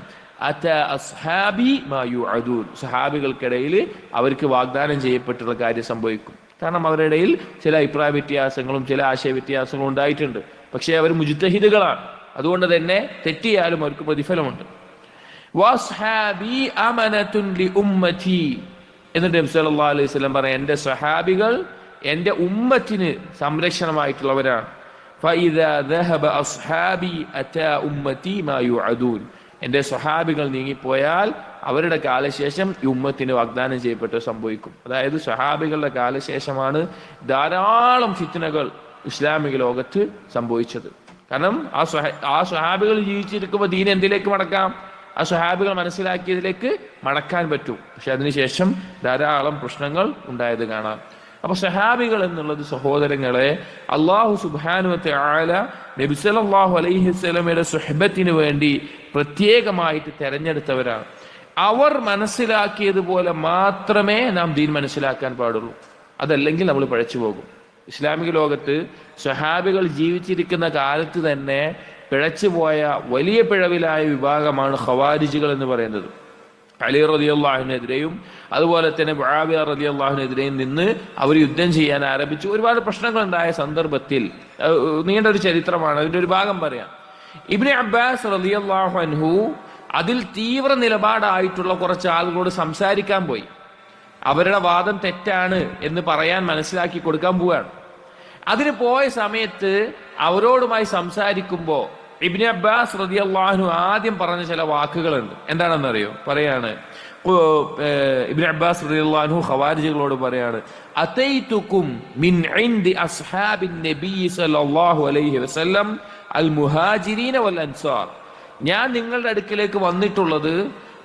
അത അസ്ഹാബി മാ യുഅദൂൻ, സഹാബികൾക്കിടയിൽ അവർക്ക് വാഗ്ദാനം ചെയ്യപ്പെട്ടുള്ള കാര്യം സംഭവിക്കും. കാരണം അവരുടെ ഇടയിൽ ചില അഭിപ്രായ വ്യത്യാസങ്ങളും ചില ആശയ വ്യത്യാസങ്ങളും ഉണ്ടായിട്ടുണ്ട്. പക്ഷേ അവർ മുജ്തഹിദുകളാണ്, അതുകൊണ്ട് തന്നെ തെറ്റിയാലും അവർക്ക് പ്രതിഫലമുണ്ട്. വസ്ഹാബി അമനതുൻ ലി ഉമ്മതി, എന്നിട്ട് നബി സല്ലല്ലാഹു അലൈഹി വസല്ലം പറയാം എൻ്റെ സഹാബികൾ എൻ്റെ ഉമ്മത്തിന് സംരക്ഷണമായിട്ടുള്ളവരാണ്. ഫഇദാ ദഹബ അസ്ഹാബി അതാ ഉമ്മതി മാ യുഅദൂൻ, എൻ്റെ സ്വഹാബികൾ നീങ്ങിപ്പോയാൽ അവരുടെ കാലശേഷം ഈ ഉമ്മത്തിന് വാഗ്ദാനം ചെയ്യപ്പെട്ട് സംഭവിക്കും. അതായത് സ്വഹാബികളുടെ കാലശേഷമാണ് ധാരാളം ഫിത്നകൾ ഇസ്ലാമിക ലോകത്ത് സംഭവിച്ചത്. കാരണം ആ സ്വഹാബികൾ ജീവിച്ചിരിക്കുമ്പോൾ ദീൻ എന്തിലേക്ക് മടക്കാം? ആ സ്വഹാബികൾ മനസ്സിലാക്കിയതിലേക്ക് മടക്കാൻ പറ്റും. പക്ഷെ അതിനുശേഷം ധാരാളം പ്രശ്നങ്ങൾ ഉണ്ടായത് കാണാം. അപ്പൊ സഹാബികൾ എന്നുള്ളത് സഹോദരങ്ങളെ അല്ലാഹു സുബ്ഹാനഹു വ തആല നബി സല്ലല്ലാഹു അലൈഹി വസല്ലമയുടെ സുഹബത്തിന് വേണ്ടി പ്രത്യേകമായിട്ട് തെരഞ്ഞെടുത്തവരാണ്. അവർ മനസ്സിലാക്കിയതുപോലെ മാത്രമേ നാം ദീൻ മനസ്സിലാക്കാൻ പാടുള്ളൂ. അതല്ലെങ്കിൽ നമ്മൾ പഴച്ചു പോകും. ഇസ്ലാമിക ലോകത്ത് സഹാബികൾ ജീവിച്ചിരിക്കുന്ന കാലത്ത് തന്നെ പിഴച്ചുപോയ വലിയ പിഴവിലായ വിഭാഗമാണ് ഖവാരിജികൾ എന്ന് പറയുന്നത്. അലി റളിയല്ലാഹുവിനെതിരെയും അതുപോലെ തന്നെ മുആവിയ റളിയല്ലാഹുവിനെതിരെയും നിന്ന് അവർ യുദ്ധം ചെയ്യാൻ ആരംഭിച്ചു. ഒരുപാട് പ്രശ്നങ്ങൾ ഉണ്ടായ സന്ദർഭത്തിൽ നീണ്ട ഒരു ചരിത്രമാണ്, അതിന്റെ ഒരു ഭാഗം പറയാം. ഇബ്നു അബ്ബാസ് റളിയല്ലാഹു അൻഹു അതിൽ തീവ്ര നിലപാടായിട്ടുള്ള കുറച്ച് ആളുകളോട് സംസാരിക്കാൻ പോയി. അവരുടെ വാദം തെറ്റാണ് എന്ന് പറയാൻ മനസ്സിലാക്കി കൊടുക്കാൻ പോവുകയാണ്. അതിന് പോയ സമയത്ത് അവരോടുമായി സംസാരിക്കുമ്പോൾ ഇബ്നു അബ്ബാസ് റളിയല്ലാഹു അൻഹു ആദ്യം പറഞ്ഞ ചില വാക്കുകളുണ്ട്. എന്താണെന്നറിയോ? പറയാണ് ഇബ്നു അബ്ബാസ് റളിയല്ലാഹു അൻഹു ഖവാരിജികളോട് പറയാണ് അതൈതുകും മിൻ ഇൻദി അസ്ഹാബിൻ നബി സല്ലല്ലാഹു അലൈഹി വസല്ലം അൽ മുഹാജിരീന വൽ അൻസാർ, ഞാൻ നിങ്ങളുടെ അടുക്കിലേക്ക് വന്നിട്ടുള്ളത്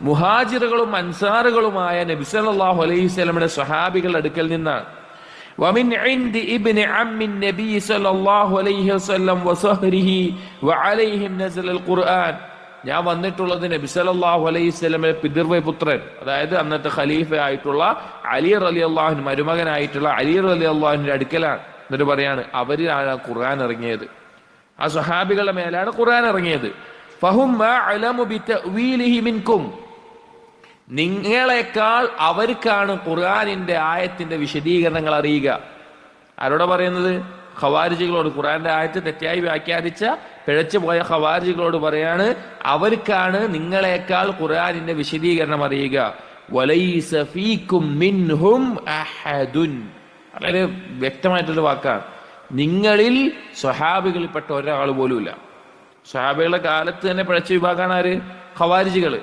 മുഹാജിറുകളും അൻസാറുകളുമായ നബി സല്ലല്ലാഹു അലൈഹി വസല്ലമയുടെ സ്വഹാബികളുടെ അടുക്കൽ നിന്നാണ്. ومن عند ابن عم النبي صلى الله عليه وسلم وصهره وعليهم نزل القرآن, ഞാൻ വന്നിട്ടുള്ളത് നബി സല്ലല്ലാഹു അലൈഹി വസല്ലമയുടെ പിതൃവ്യപുത്രൻ, അതായത് അന്നത്തെ ഖലീഫ ആയിട്ടുള്ള അലി റളിയല്ലാഹു അൻഹു, മരുമകനായിട്ടുള്ള അലി റളിയല്ലാഹു അൻഹുവിന്റെ അടുക്കലാണ്. എന്നിട്ട് പറയാണ് അവരിലാണ് ഖുർആൻ ഇറങ്ങിയത്, ആ സ്വഹാബികളുടെ മേലാണ് ഖുർആൻ ഇറങ്ങിയത്. ഫഹും അഅലമു ബിതഅ്വീലിഹി മിൻകും, നിങ്ങളെക്കാൾ അവർക്കാണ് ഖുർആനിന്റെ ആയത്തിന്റെ വിശദീകരണങ്ങൾ അറിയുക. ആരോടാ പറയുന്നത്? ഖവാരിജികളോട്. ഖുർആന്റെ ആയത്ത് തെറ്റായി വ്യാഖ്യാനിച്ച പിഴച്ചു പോയ ഖവാരിജികളോട് പറയാണ് അവർക്കാണ് നിങ്ങളെക്കാൾ ഖുർആനിന്റെ വിശദീകരണം അറിയുക. വലൈസ ഫീകും മിൻഹും അഹദുൻ, വളരെ വ്യക്തമായിട്ടുള്ള വാക്കാണ്. നിങ്ങളിൽ സ്വഹാബികളിൽപ്പെട്ട ഒരാൾ പോലുമില്ല. സ്വഹാബികളുടെ കാലത്ത് തന്നെ പിഴച്ച വിഭാഗമാണ് ആര്? ഖവാരിജികൾ.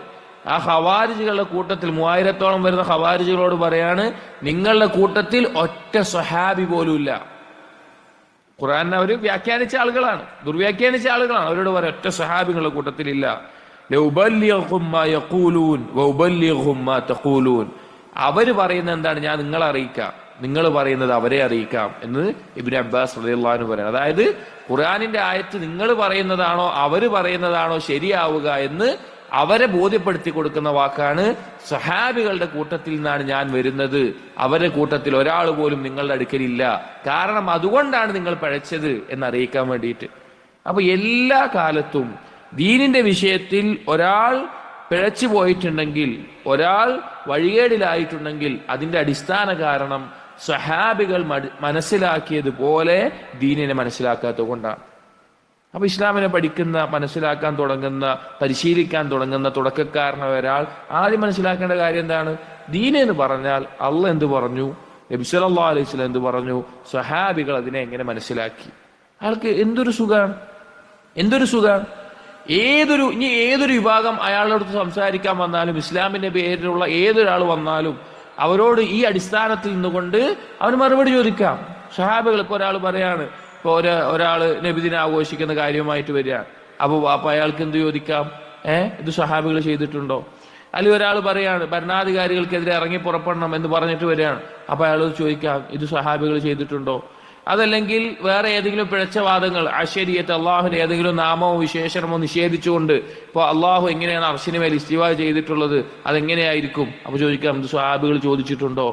ആ ഖവാരിജികളുടെ കൂട്ടത്തിൽ 3000-ഓളം വരുന്ന ഖവാരിജികളോട് പറയാണ് നിങ്ങളുടെ കൂട്ടത്തിൽ ഒറ്റ സ്വഹാബി പോലുമില്ല. ഖുർആനെ അവർ വ്യാഖ്യാനിച്ച ആളുകളാണ്, ദുർവ്യാഖ്യാനിച്ച ആളുകളാണ്. അവരോട് പറയാം ഒറ്റ സ്വഹാബികളുടെ കൂട്ടത്തിലില്ല. അവര് പറയുന്നത് എന്താണ്? ഞാൻ നിങ്ങളെ അറിയിക്കാം, നിങ്ങൾ പറയുന്നത് അവരെ അറിയിക്കാം എന്ന് ഇബ്നു അബ്ബാസ് റളിയല്ലാഹു അൻഹു പറയുന്നത്. അതായത് ഖുർആനിന്റെ ആയത്ത് നിങ്ങൾ പറയുന്നതാണോ അവര് പറയുന്നതാണോ ശരിയാവുക എന്ന് അവരെ ബോധ്യപ്പെടുത്തി കൊടുക്കുന്ന വാക്കാണ് സഹാബികളുടെ കൂട്ടത്തിൽ നിന്നാണ് ഞാൻ വരുന്നത്, അവരുടെ കൂട്ടത്തിൽ ഒരാൾ പോലും നിങ്ങളുടെ അടുക്കലില്ല, കാരണം അതുകൊണ്ടാണ് നിങ്ങൾ പഴച്ചത് എന്നറിയിക്കാൻ വേണ്ടിയിട്ട്. അപ്പൊ എല്ലാ കാലത്തും ദീനിന്റെ വിഷയത്തിൽ ഒരാൾ പിഴച്ചു പോയിട്ടുണ്ടെങ്കിൽ, ഒരാൾ വഴികേടിലായിട്ടുണ്ടെങ്കിൽ അതിന്റെ അടിസ്ഥാന കാരണം സഹാബികൾ മനസ്സിലാക്കിയതുപോലെ ദീനിനെ മനസ്സിലാക്കാത്തത് കൊണ്ടാണ്. അപ്പൊ ഇസ്ലാമിനെ പഠിക്കുന്ന, മനസ്സിലാക്കാൻ തുടങ്ങുന്ന, പരിശീലിക്കാൻ തുടങ്ങുന്ന തുടക്കക്കാരനായ ഒരാൾ ആദ്യം മനസ്സിലാക്കേണ്ട കാര്യം എന്താണ്? ദീൻ എന്ന് പറഞ്ഞാൽ അള്ളാഹ് എന്ത് പറഞ്ഞു, നബി സല്ലല്ലാഹു അലൈഹി വസല്ലം എന്ത് പറഞ്ഞു, സ്വഹാബികൾ അതിനെ എങ്ങനെ മനസ്സിലാക്കി. അയാൾക്ക് എന്തൊരു സുഖാണ്, എന്തൊരു സുഖാണ്. ഏതൊരു വിഭാഗം അയാളുടെ അടുത്ത് സംസാരിക്കാൻ വന്നാലും, ഇസ്ലാമിന്റെ പേരിലുള്ള ഏതൊരാൾ വന്നാലും അവരോട് ഈ അടിസ്ഥാനത്തിൽ നിന്നുകൊണ്ട് അവന് മറുപടി ചോദിക്കാം. സ്വഹാബികൾ ഇപ്പൊ ഒരാൾ പറയാണ്, ഇപ്പൊ ഒരാള് നബിദിനം ആഘോഷിക്കുന്ന കാര്യമായിട്ട് വരിക, അപ്പൊ അയാൾക്ക് എന്ത് ചോദിക്കാം? ഇത് സ്വഹാബികൾ ചെയ്തിട്ടുണ്ടോ? അല്ലെങ്കിൽ ഒരാൾ പറയാണ് ഭരണാധികാരികൾക്കെതിരെ ഇറങ്ങി പുറപ്പെടണം എന്ന് പറഞ്ഞിട്ട് വരികയാണ്, അപ്പൊ അയാൾ ചോദിക്കാം ഇത് സ്വഹാബികൾ ചെയ്തിട്ടുണ്ടോ? അതല്ലെങ്കിൽ വേറെ ഏതെങ്കിലും പിഴച്ച വാദങ്ങൾ, അശരീയത്ത് അള്ളാഹുവിന്റെ ഏതെങ്കിലും നാമമോ വിശേഷണമോ നിഷേധിച്ചുകൊണ്ട് ഇപ്പൊ അള്ളാഹു എങ്ങനെയാണ് അർശിന് മേൽ ഇസ്തിവാ ചെയ്തിട്ടുള്ളത്, അതെങ്ങനെയായിരിക്കും? അപ്പൊ ചോദിക്കാം, സ്വഹാബികൾ ചോദിച്ചിട്ടുണ്ടോ?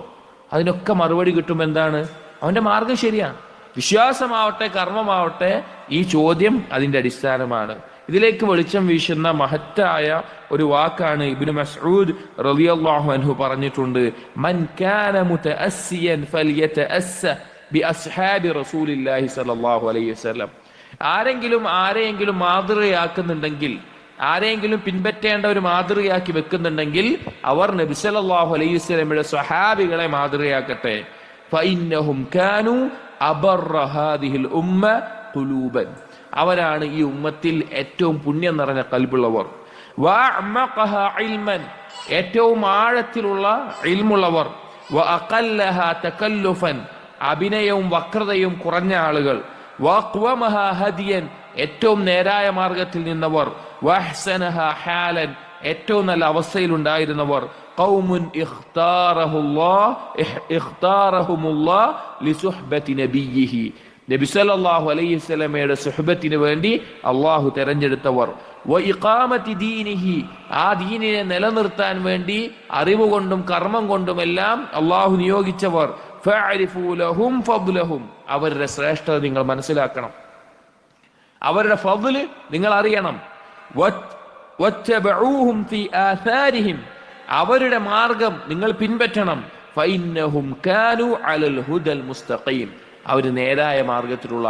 അതിനൊക്കെ മറുപടി കിട്ടും. എന്താണ്? അവന്റെ മാർഗം ശരിയാണ്. വിശ്വാസമാവട്ടെ കർമ്മമാവട്ടെ, ഈ ചോദ്യം അതിന്റെ അടിസ്ഥാനമാണ്. ഇതിലേക്ക് വെളിച്ചം വീശുന്ന മഹത്തായ ഒരു വാക്കാണ് ഇബ്നു മസ്ഊദ് റളിയല്ലാഹു അൻഹു പറഞ്ഞിട്ടുണ്ട്, മൻ കാന മുതഅസ്സിയൻ ഫൽയതഅസ്സ ബി അസ്ഹാബി റസൂലില്ലാഹി സ്വല്ലല്ലാഹു അലൈഹി വസല്ലം. ആരെങ്കിലും മാതൃകയാക്കുന്നുണ്ടെങ്കിൽ, ആരെങ്കിലും പിൻപറ്റേണ്ട ഒരു മാതൃകയാക്കി വെക്കുന്നുണ്ടെങ്കിൽ അവർ നബി സല്ലല്ലാഹു അലൈഹി വസല്ലമയുടെ സ്വഹാബികളെ മാതൃകയാക്കട്ടെ. ഫഇന്നഹും കാനൂ അബർറ ഹാദിഹിൽ ഉമ്മ ഖുലൂബൻ. അവരാണ് ഈ ഉമ്മത്തിൽ ഏറ്റവും പുണ്യം നിറഞ്ഞ കൽബുള്ളവർ. വഅഅമഖഹാ ഇൽമൻ, ഏറ്റവും ആഴത്തിലുള്ള ഇൽമുള്ളവർ. വഅഖല്ലഹാ തകല്ലുഫൻ, അഭിനയവും വക്രതയും കുറഞ്ഞ ആളുകൾ. വഅഖ്വമഹാ ഹദിയൻ, ഏറ്റവും നേരായ മാർഗത്തിൽ നിന്നവർ. വഅഹ്സനഹാ ഹാലൻ, ഏറ്റവും നല്ല അവസ്ഥയിൽ ഉണ്ടായിരുന്നവർ. ഖൗമുൻ ഇഖ്താറഹുമുല്ലാഹ് ലിസുഹ്ബതി നബിയിഹി, നബി സല്ലല്ലാഹു അലൈഹി വസല്ലമയുടെ സുഹബത്തിന് വേണ്ടി അള്ളാഹു തെരഞ്ഞെടുത്തവർ. വഇഖാമതി ദീനിഹി, ആ ദീനിനെ നിലനിർത്താൻ വേണ്ടി അറിവ് കൊണ്ടും കർമ്മം കൊണ്ടുമെല്ലാം അള്ളാഹു നിയോഗിച്ചവർ. ഫഅരിഫൂ ലഹും ഫദ്ലഹും, അവരുടെ ശ്രേഷ്ഠത നിങ്ങൾ മനസ്സിലാക്കണം, അവരുടെ ഫദ്ല് നിങ്ങൾ അറിയണം. വത്തബഊഹും ഫീ ആഥാരിഹിം, അവരുടെ മാർഗം നിങ്ങൾ പിൻപറ്റണം. ഫഇന്നഹും കാനൂ അലൽ ഹുദൽ മുസ്തഖീം, അവർ നേരായ മാർഗത്തിലുള്ള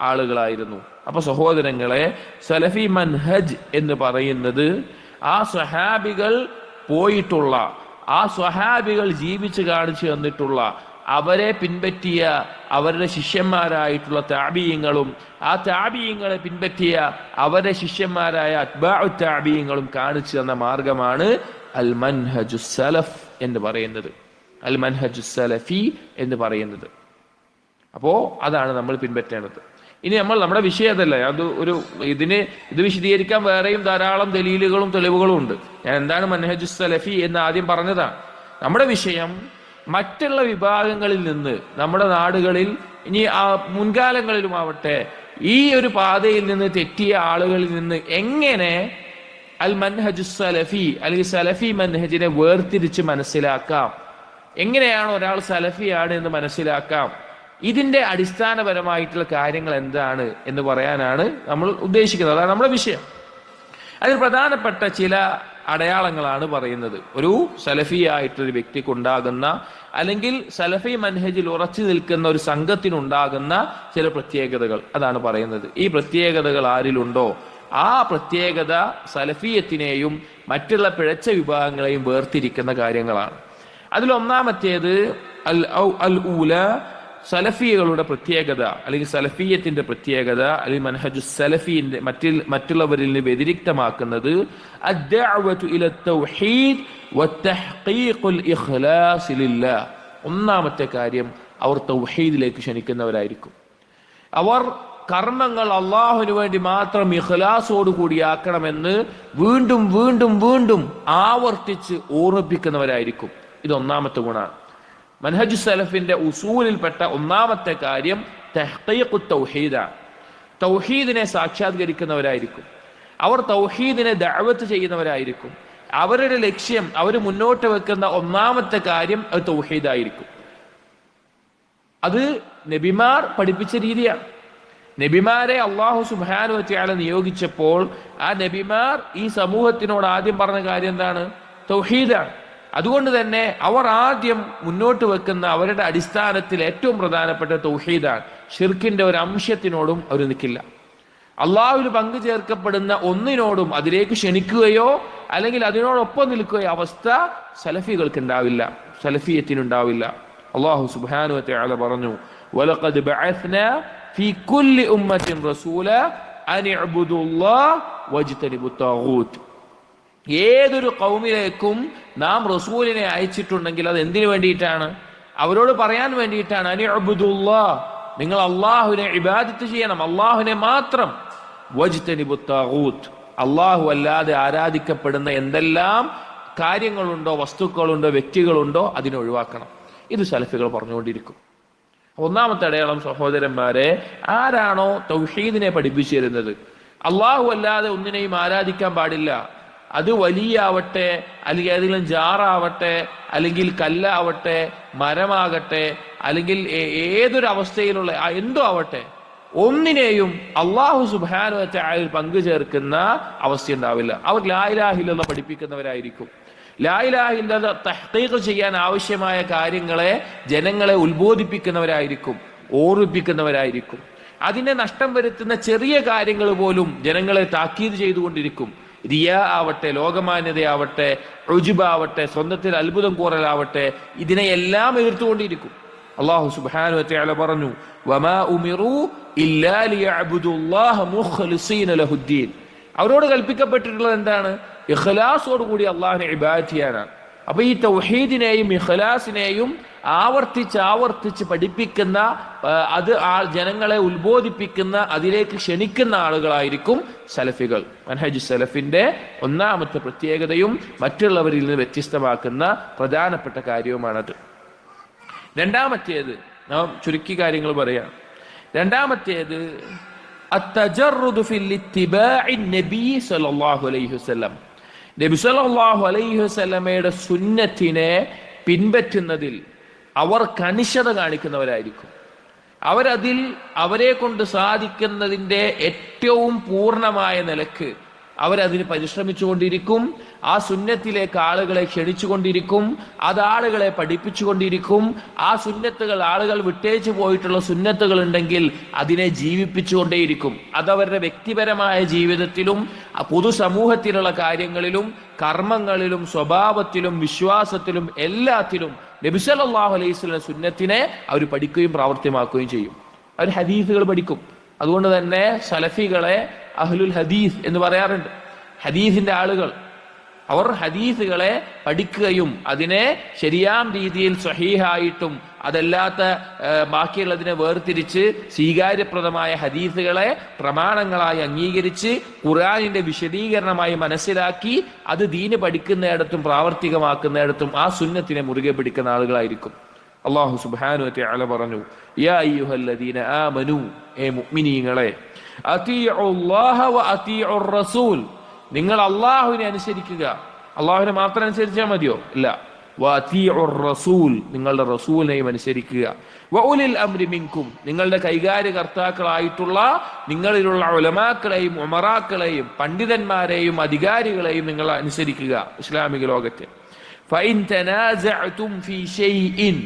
ആളുകളായിരുന്നു. അപ്പൊ സഹോദരങ്ങളെ, സലഫി മൻഹജ് എന്ന് പറയുന്നത് ആ സ്വഹാബികൾ പോയിട്ടുള്ള, ആ സ്വഹാബികൾ ജീവിച്ച് കാണിച്ചു തന്നിട്ടുള്ള, അവരെ പിൻപറ്റിയ അവരുടെ ശിഷ്യന്മാരായിട്ടുള്ള താബിഈങ്ങളും ആ താബിഈങ്ങളെ പിൻപറ്റിയ അവരുടെ ശിഷ്യന്മാരായ അത്ബാഉ താബിഈങ്ങളും കാണിച്ചു തന്ന മാർഗമാണ് അൽ മൻഹജുസ് സലഫ് എന്ന് പറയുന്നത്, അൽ മൻഹജുസ് സലഫി എന്ന് പറയുന്നത്. അപ്പോ അതാണ് നമ്മൾ പിൻപറ്റേണ്ടത്. ഇനി നമ്മുടെ വിഷയം അതല്ല, ഇത് വിശദീകരിക്കാൻ വേറെയും ധാരാളം ദലീലുകളും തെളിവുകളും ഉണ്ട്. ഞാൻ എന്താണ് മൻഹജുസ് സലഫി എന്ന് ആദ്യം പറഞ്ഞതാണ്. നമ്മുടെ വിഷയം മറ്റുള്ള വിഭാഗങ്ങളിൽ നിന്ന്, നമ്മുടെ നാടുകളിൽ ഇനി മുൻകാലങ്ങളിലുമാവട്ടെ, ഈ ഒരു പാതയിൽ നിന്ന് തെറ്റിയ ആളുകളിൽ നിന്ന് എങ്ങനെ അൽ മൻഹജുസ് സലഫി അല്ലെങ്കിൽ സലഫി മൻഹജിനെ വേർതിരിച്ച് മനസ്സിലാക്കാം, എങ്ങനെയാണ് ഒരാൾ സലഫിയാണ് എന്ന് മനസ്സിലാക്കാം, ഇതിന്റെ അടിസ്ഥാനപരമായിട്ടുള്ള കാര്യങ്ങൾ എന്താണ് എന്ന് പറയാനാണ് നമ്മൾ ഉദ്ദേശിക്കുന്നത്. അതാണ് നമ്മുടെ വിഷയം. അതിൽ പ്രധാനപ്പെട്ട ചില അടയാളങ്ങളാണ് പറയുന്നത്. ഒരു സലഫിയായിട്ടൊരു വ്യക്തിക്കുണ്ടാകുന്ന, അല്ലെങ്കിൽ സലഫി മൻഹജിൽ ഉറച്ചു നിൽക്കുന്ന ഒരു സംഘത്തിനുണ്ടാകുന്ന ചില പ്രത്യേകതകൾ, അതാണ് പറയുന്നത്. ഈ പ്രത്യേകതകൾ ആരിലുണ്ടോ ആ പ്രത്യേകത സലഫിയത്തിനെയും മറ്റുള്ള പിഴച്ച വിഭാഗങ്ങളെയും വേർതിരിക്കുന്ന കാര്യങ്ങളാണ്. അതിലൊന്നാമത്തേത് അൽ ഊല, സലഫികളുടെ പ്രത്യേകത അല്ലെങ്കിൽ സലഫിയത്തിന്റെ പ്രത്യേകത അല്ലെങ്കിൽ മൻഹജു സലഫിന്റെ മറ്റുള്ളവരിൽ നിന്ന് വ്യതിരിക്തമാക്കുന്നത് അദ്ദഅവതു ഇല തൗഹീദ് വതഹ്ഖീഖുൽ ഇഖ്ലാസ് ലില്ലാഹ്. ഒന്നാമത്തെ കാര്യം, അവർ തൗഹീദിലേക്ക് ക്ഷണിക്കുന്നവരായിരിക്കും. അവർ കർമ്മങ്ങൾ അള്ളാഹുവിന് വേണ്ടി മാത്രം ഇഖ്ലാസോട് കൂടിയാക്കണമെന്ന് വീണ്ടും വീണ്ടും വീണ്ടും ആവർത്തിച്ച് ഓർമ്മിപ്പിക്കുന്നവരായിരിക്കും. ഇതൊന്നാമത്തെ ഗുണമാണ്. മൻഹജു സലഫിന്റെ ഉസൂലിൽപ്പെട്ട ഒന്നാമത്തെ കാര്യം തഹ്ഖീഖുത് തൗഹീദാണ്. തൗഹീദിനെ സാക്ഷാത്കരിക്കുന്നവരായിരിക്കും. അവർ തൗഹീദിനെ ദഅവത്ത് ചെയ്യുന്നവരായിരിക്കും. അവരുടെ ലക്ഷ്യം, അവർ മുന്നോട്ട് വെക്കുന്ന ഒന്നാമത്തെ കാര്യം അത് തൗഹീദായിരിക്കും. അത് നബിമാർ പഠിപ്പിച്ച രീതിയാണ്. നബിമാരെ അല്ലാഹു സുബ്ഹാനഹു വ തആല നിയോഗിച്ചപ്പോൾ ആ നബിമാർ ഈ സമൂഹത്തിനോട് ആദ്യം പറഞ്ഞ കാര്യം എന്താണ്? തൗഹീദാണ്. അതുകൊണ്ട് തന്നെ അവർ ആദ്യം മുന്നോട്ട് വെക്കുന്ന അവരുടെ അടിസ്ഥാനത്തിൽ ഏറ്റവും പ്രധാനപ്പെട്ട തൗഹീദാണ്. ഷിർക്കിന്റെ ഒരു അംശത്തിനോടും അവർ നിൽക്കില്ല. അള്ളാഹുവിൽ പങ്കു ചേർക്കപ്പെടുന്ന ഒന്നിനോടും അതിലേക്ക് ക്ഷണിക്കുകയോ അല്ലെങ്കിൽ അതിനോടൊപ്പം നിൽക്കുകയോ അവസ്ഥ സലഫികൾക്ക് ഉണ്ടാവില്ല, സലഫിയത്തിനുണ്ടാവില്ല. അള്ളാഹു സുബ്ഹാനഹു വ തആല പറഞ്ഞു, വലഖദ് ബഅസ്നാ ഫീ കുല്ലി ഉമ്മത്തിൻ റസൂല അൻ ഇഅ്ബുദുല്ലാഹ വജ്തനിബുത് താഗൂത്ത്. ഏതൊരു ഖൗമിലേക്കും നാം റസൂലിനെ അയച്ചിട്ടുണ്ടെങ്കിൽ അത് എന്തിനു വേണ്ടിയിട്ടാണ്? അവരോട് പറയാൻ വേണ്ടിയിട്ടാണ്. അൻ ഇഅ്ബുദുല്ലാഹ്, നിങ്ങൾ അള്ളാഹുവിനെ ഇബാദത്ത് ചെയ്യണം, അള്ളാഹുവിനെ മാത്രം. വജ്തനിബുത് താഗൂത്ത്, അള്ളാഹു അല്ലാതെ ആരാധിക്കപ്പെടുന്ന എന്തെല്ലാം കാര്യങ്ങളുണ്ടോ, വസ്തുക്കളുണ്ടോ, വ്യക്തികളുണ്ടോ അതിനെ ഒഴിവാക്കണം. ഇത് സലഫികൾ പറഞ്ഞുകൊണ്ടിരിക്കും. ഒന്നാമത്തെ അടയാളം സഹോദരന്മാരെ, ആരാണോ തൗഹീദിനെ പഠിപ്പിച്ചു തരുന്നത്, അള്ളാഹു അല്ലാതെ ഒന്നിനെയും ആരാധിക്കാൻ പാടില്ല, അത് വലിയാവട്ടെ അല്ലെങ്കിൽ ഏതെങ്കിലും ജാറാവട്ടെ അല്ലെങ്കിൽ കല്ലാവട്ടെ മരമാകട്ടെ അല്ലെങ്കിൽ ഏതൊരു അവസ്ഥയിലുള്ള എന്തോ ആവട്ടെ, ഒന്നിനെയും അള്ളാഹു സുബ്ഹാനഹു വ തആലയിൽ പങ്കു ചേർക്കുന്ന അവസ്ഥ ഉണ്ടാവില്ല. അവർ ലാ ഇലാഹ ഇല്ലല്ലാഹ് പഠിപ്പിക്കുന്നവരായിരിക്കും. ലാ ഇലാഹ ഇല്ലല്ലാഹ് തഹ്ഖീഖ് ചെയ്യാൻ ആവശ്യമായ കാര്യങ്ങളെ ജനങ്ങളെ ഉത്ബോധിപ്പിക്കുന്നവരായിരിക്കും, ഓർമ്മിപ്പിക്കുന്നവരായിരിക്കും. അതിനെ നഷ്ടം വരുത്തുന്ന ചെറിയ കാര്യങ്ങൾ പോലും ജനങ്ങളെ താക്കീത് ചെയ്തുകൊണ്ടിരിക്കും. റിയാ ആവട്ടെ, ലോകമാന്യതയാവട്ടെ, ഉജ്ബാവട്ടെ, സ്വന്തത്തിൽ അത്ഭുതം കൂറലാവട്ടെ, ഇതിനെയെല്ലാം എതിർത്തുകൊണ്ടിരിക്കും. അല്ലാഹു സുബ്ഹാനഹു വ തആല പറഞ്ഞു, വമാ ഉമിറു ഇല്ലാ ലിയഅബ്ദുല്ലാഹ മുഖ്ലിസീന ലഹുദ്ദീൻ. അവരോട് കൽപ്പിക്കപ്പെട്ടിട്ടുള്ളത് എന്താണ്? ഇഖ്ലാസോട് കൂടി അള്ളാഹുവിനെ ഇബാദത്ത് ചെയ്യാനാണ്. അപ്പൊ ഈ തൗഹീദിനെയും ഇഖ്ലാസിനെയും ആവർത്തിച്ച് പഠിപ്പിക്കുന്ന, അത് ജനങ്ങളെ ഉത്ബോധിപ്പിക്കുന്ന, അതിലേക്ക് ക്ഷണിക്കുന്ന ആളുകളായിരിക്കും സലഫികൾ. മൻഹജ് സലഫിന്റെ ഒന്നാമത്തെ പ്രത്യേകതയും മറ്റുള്ളവരിൽ നിന്ന് വ്യത്യസ്തമാക്കുന്ന പ്രധാനപ്പെട്ട കാര്യവുമാണത്. രണ്ടാമത്തേത്, നാം ചുരുക്കി കാര്യങ്ങൾ പറയാം. രണ്ടാമത്തേത് അത്തജറുദു ഫിൽ ഇത്തിബാഇ നബി സല്ലല്ലാഹു അലൈഹി വസല്ലം. നബി സല്ലല്ലാഹു അലൈഹി വസല്ലമയുടെ സുന്നത്തിനെ പിൻപറ്റുന്നതിൽ അവർ കണിശത കാണിക്കുന്നവരായിരിക്കും. അവരതിൽ അവരെ കൊണ്ട് സാധിക്കുന്നതിൻ്റെ ഏറ്റവും പൂർണ്ണമായ നിലക്ക് അവരതിന് പരിശ്രമിച്ചുകൊണ്ടിരിക്കും. ആ സുന്നത്തിലേക്ക് ആളുകളെ ക്ഷണിച്ചുകൊണ്ടിരിക്കും, അത് ആളുകളെ പഠിപ്പിച്ചുകൊണ്ടിരിക്കും. ആ സുന്നത്തുകൾ, ആളുകൾ വിട്ടേച്ചു പോയിട്ടുള്ള സുന്നത്തുകൾ ഉണ്ടെങ്കിൽ അതിനെ ജീവിപ്പിച്ചുകൊണ്ടേയിരിക്കും. അതവരുടെ വ്യക്തിപരമായ ജീവിതത്തിലും പൊതുസമൂഹത്തിലുള്ള കാര്യങ്ങളിലും കർമ്മങ്ങളിലും സ്വഭാവത്തിലും വിശ്വാസത്തിലും എല്ലാത്തിലും നബി സല്ലല്ലാഹു അലൈഹി വസല്ലം സുന്നത്തിനെ അവർ പഠിക്കുകയും പ്രാവർത്തികമാക്കുകയും ചെയ്യും. അവർ ഹദീസുകൾ പഠിക്കും. അതുകൊണ്ട് തന്നെ സലഫികളെ അഹ്ലുൽ ഹദീസ് എന്ന് പറയാറുണ്ട്. ഹദീസിന്റെ ആളുകൾ. അവർ ഹദീസുകളെ പഠിക്കുകയും അതിനെ ശരിയാം രീതിയിൽ സ്വഹീഹായിട്ടും അതല്ലാത്ത ബാക്കിയുള്ളതിനെ വേർതിരിച്ച് സ്വീകാര്യപ്രദമായ ഹദീസുകളെ പ്രമാണങ്ങളായി അംഗീകരിച്ച് ഖുർആനിന്റെ വിശദീകരണമായി മനസ്സിലാക്കി അത് ദീന് പഠിക്കുന്നിടത്തും പ്രാവർത്തികമാക്കുന്നിടത്തും ആ സുന്നത്തിനെ മുറുകെ പിടിക്കുന്ന ആളുകളായിരിക്കും. അല്ലാഹു സുബ്ഹാനഹു വ തആല പറഞ്ഞു, യാ അയ്യുഹല്ലദീന ആമനൂ, ഏ മുഅ്മിനീങ്ങളെ, അതീഉല്ലാഹ വ അതീഉർ റസൂൽ, നിങ്ങൾ അള്ളാഹുവിനെ അനുസരിക്കുക. അള്ളാഹുവിനെ മാത്രം അനുസരിച്ചാൽ മതിയോ? ഇല്ല. വ അതീഉർ റസൂൽ, നിങ്ങളുടെ റസൂലിനെയും അനുസരിക്കുക. വ ഉലിൽ അംരി മിൻകും, നിങ്ങളുടെ കൈകാര്യകർത്താക്കളായിട്ടുള്ള നിങ്ങളിലുള്ള ഉലമാക്കളെയും ഉമറാക്കളെയും പണ്ഡിതന്മാരെയും അധികാരികളെയും നിങ്ങൾ അനുസരിക്കുക ഇസ്ലാമിക ലോകത്തെ. ഫഇൻ തനാസഅതും ഫീ ഷൈഇൻ,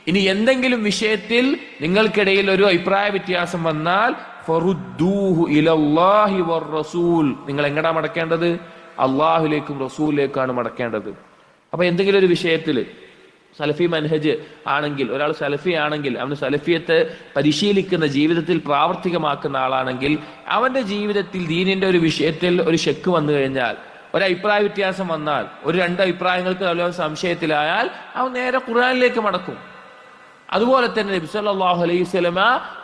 ഇനി എന്തെങ്കിലും വിഷയത്തിൽ നിങ്ങൾക്കിടയിൽ ഒരു അഭിപ്രായ വ്യത്യാസം വന്നാൽ ഫറുദ്ദൂഹു ഇലല്ലാഹി വർ റസൂൽ, നിങ്ങൾ എങ്ങടാ മടക്കേണ്ടത്? അള്ളാഹുലേക്കും റസൂലിലേക്കാണ് മടക്കേണ്ടത്. അപ്പൊ എന്തെങ്കിലും ഒരു വിഷയത്തിൽ സലഫി മൻഹജ് ആണെങ്കിൽ, ഒരാൾ സലഫി ആണെങ്കിൽ, അവന് സലഫിയത്തെ പരിശീലിക്കുന്ന, ജീവിതത്തിൽ പ്രാവർത്തികമാക്കുന്ന ആളാണെങ്കിൽ, അവന്റെ ജീവിതത്തിൽ ദീനിന്റെ ഒരു വിഷയത്തിൽ ഒരു ശക്ക് വന്നു കഴിഞ്ഞാൽ, ഒരു അഭിപ്രായ വ്യത്യാസം വന്നാൽ, ഒരു രണ്ട് അഭിപ്രായങ്ങൾക്ക് അവൻ സംശയത്തിലായാൽ അവൻ നേരെ ഖുർആനിലേക്ക് മടക്കും. അതുപോലെ തന്നെ നബി സല്ലല്ലാഹു അലൈഹി വസല്ലമ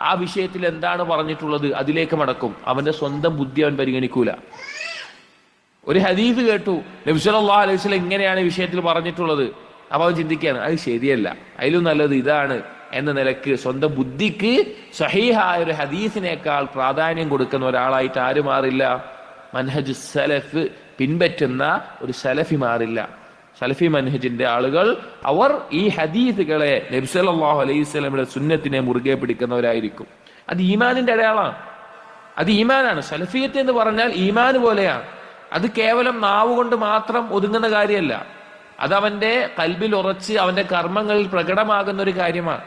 ആ വിഷയത്തിൽ എന്താണ് പറഞ്ഞിട്ടുള്ളത് അതിലേക്ക് മടക്കും. അവന്റെ സ്വന്തം ബുദ്ധി അവൻ പരിഗണിക്കൂല. ഒരു ഹദീസ് കേട്ടു, നബി സല്ലല്ലാഹു അലൈഹി വസല്ലം ഇങ്ങനെയാണ് വിഷയത്തിൽ പറഞ്ഞിട്ടുള്ളത്, അപ്പൊ അവൻ ചിന്തിക്കുകയാണ് അത് ശരിയല്ല, അതിലും നല്ലത് ഇതാണ് എന്ന നിലക്ക് സ്വന്തം ബുദ്ധിക്ക് സഹീഹായ ഒരു ഹദീസിനേക്കാൾ പ്രാധാന്യം കൊടുക്കുന്ന ഒരാളായിട്ട് ആര് മാറില്ല? മൻഹജ് സലഫ് പിൻപറ്റുന്ന ഒരു സലഫി മാറില്ല. സലഫി മൻഹജിന്റെ ആളുകൾ അവർ ഈ ഹദീസുകളെ, നബി സല്ലല്ലാഹു അലൈഹി വസല്ലമയുടെ സുന്നത്തിനെ മുറുകെ പിടിക്കുന്നവരായിരിക്കും. അത് ഈമാനിന്റെ അടയാളമാണ്, അത് ഈമാനാണ്. സലഫിയത്ത് എന്ന് പറഞ്ഞാൽ ഈമാൻ പോലെയാണ്. അത് കേവലം നാവ് കൊണ്ട് മാത്രം ഒതുങ്ങുന്ന കാര്യമല്ല, അത് അവന്റെ ഖൽബിൽ ഉറച്ച് അവന്റെ കർമ്മങ്ങളിൽ പ്രകടമാകുന്ന ഒരു കാര്യമാണ്.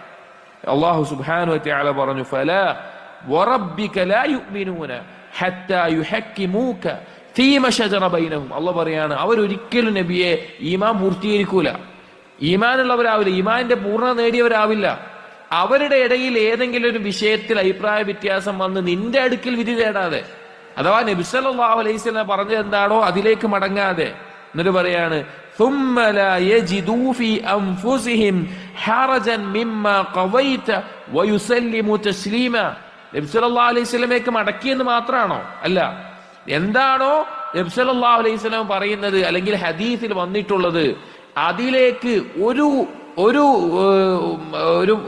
അല്ലാഹു സുബ്ഹാനഹു വ തആല പറഞ്ഞു, ഫലാ വറബ്ബിക ലാ യുഅ്മിനൂന ഹത്താ യുഹക്കിമൂക ഫീമ ശജറ ബൈനഹും. അല്ലാഹു പറയാണ്, അവരൊരിക്കലും നബിയെ ഈമാൻ പൂർത്തീകരിക്കൂല, ഈമാനുള്ളവരാവില്ല, ഈമാനിന്റെ പൂർണ്ണത നേടിയവരാവില്ല. അവരുടെ ഇടയിൽ ഏതെങ്കിലും ഒരു വിഷയത്തിൽ അഭിപ്രായ വ്യത്യാസം വന്ന് നിന്റെ അടുക്കൽ വിധി തേടാതെ, അഥവാ നബി സല്ലല്ലാഹു അലൈഹി വസല്ലം പറഞ്ഞത് എന്താണോ അതിലേക്ക് മടങ്ങാതെ, എന്നിട്ട് പറയാണ് ثُمَّ لَا يَجِدُوا فِي أَنفُسِهِمْ حَرَجًا مِمَّا قَضَيْتَ وَيُسَلِّمُوا تَسْلِيمًا. നബി സല്ലല്ലാഹു അലൈഹി വസല്ലമയ്ക്ക് മടക്കിയെന്ന് മാത്രമാണോ? അല്ല, എന്താണോ നബി സല്ലല്ലാഹു അലൈഹി വസല്ലം പറയുന്നത് അല്ലെങ്കിൽ ഹദീസിൽ വന്നിട്ടുള്ളത് അതിലേക്ക് ഒരു ഒരു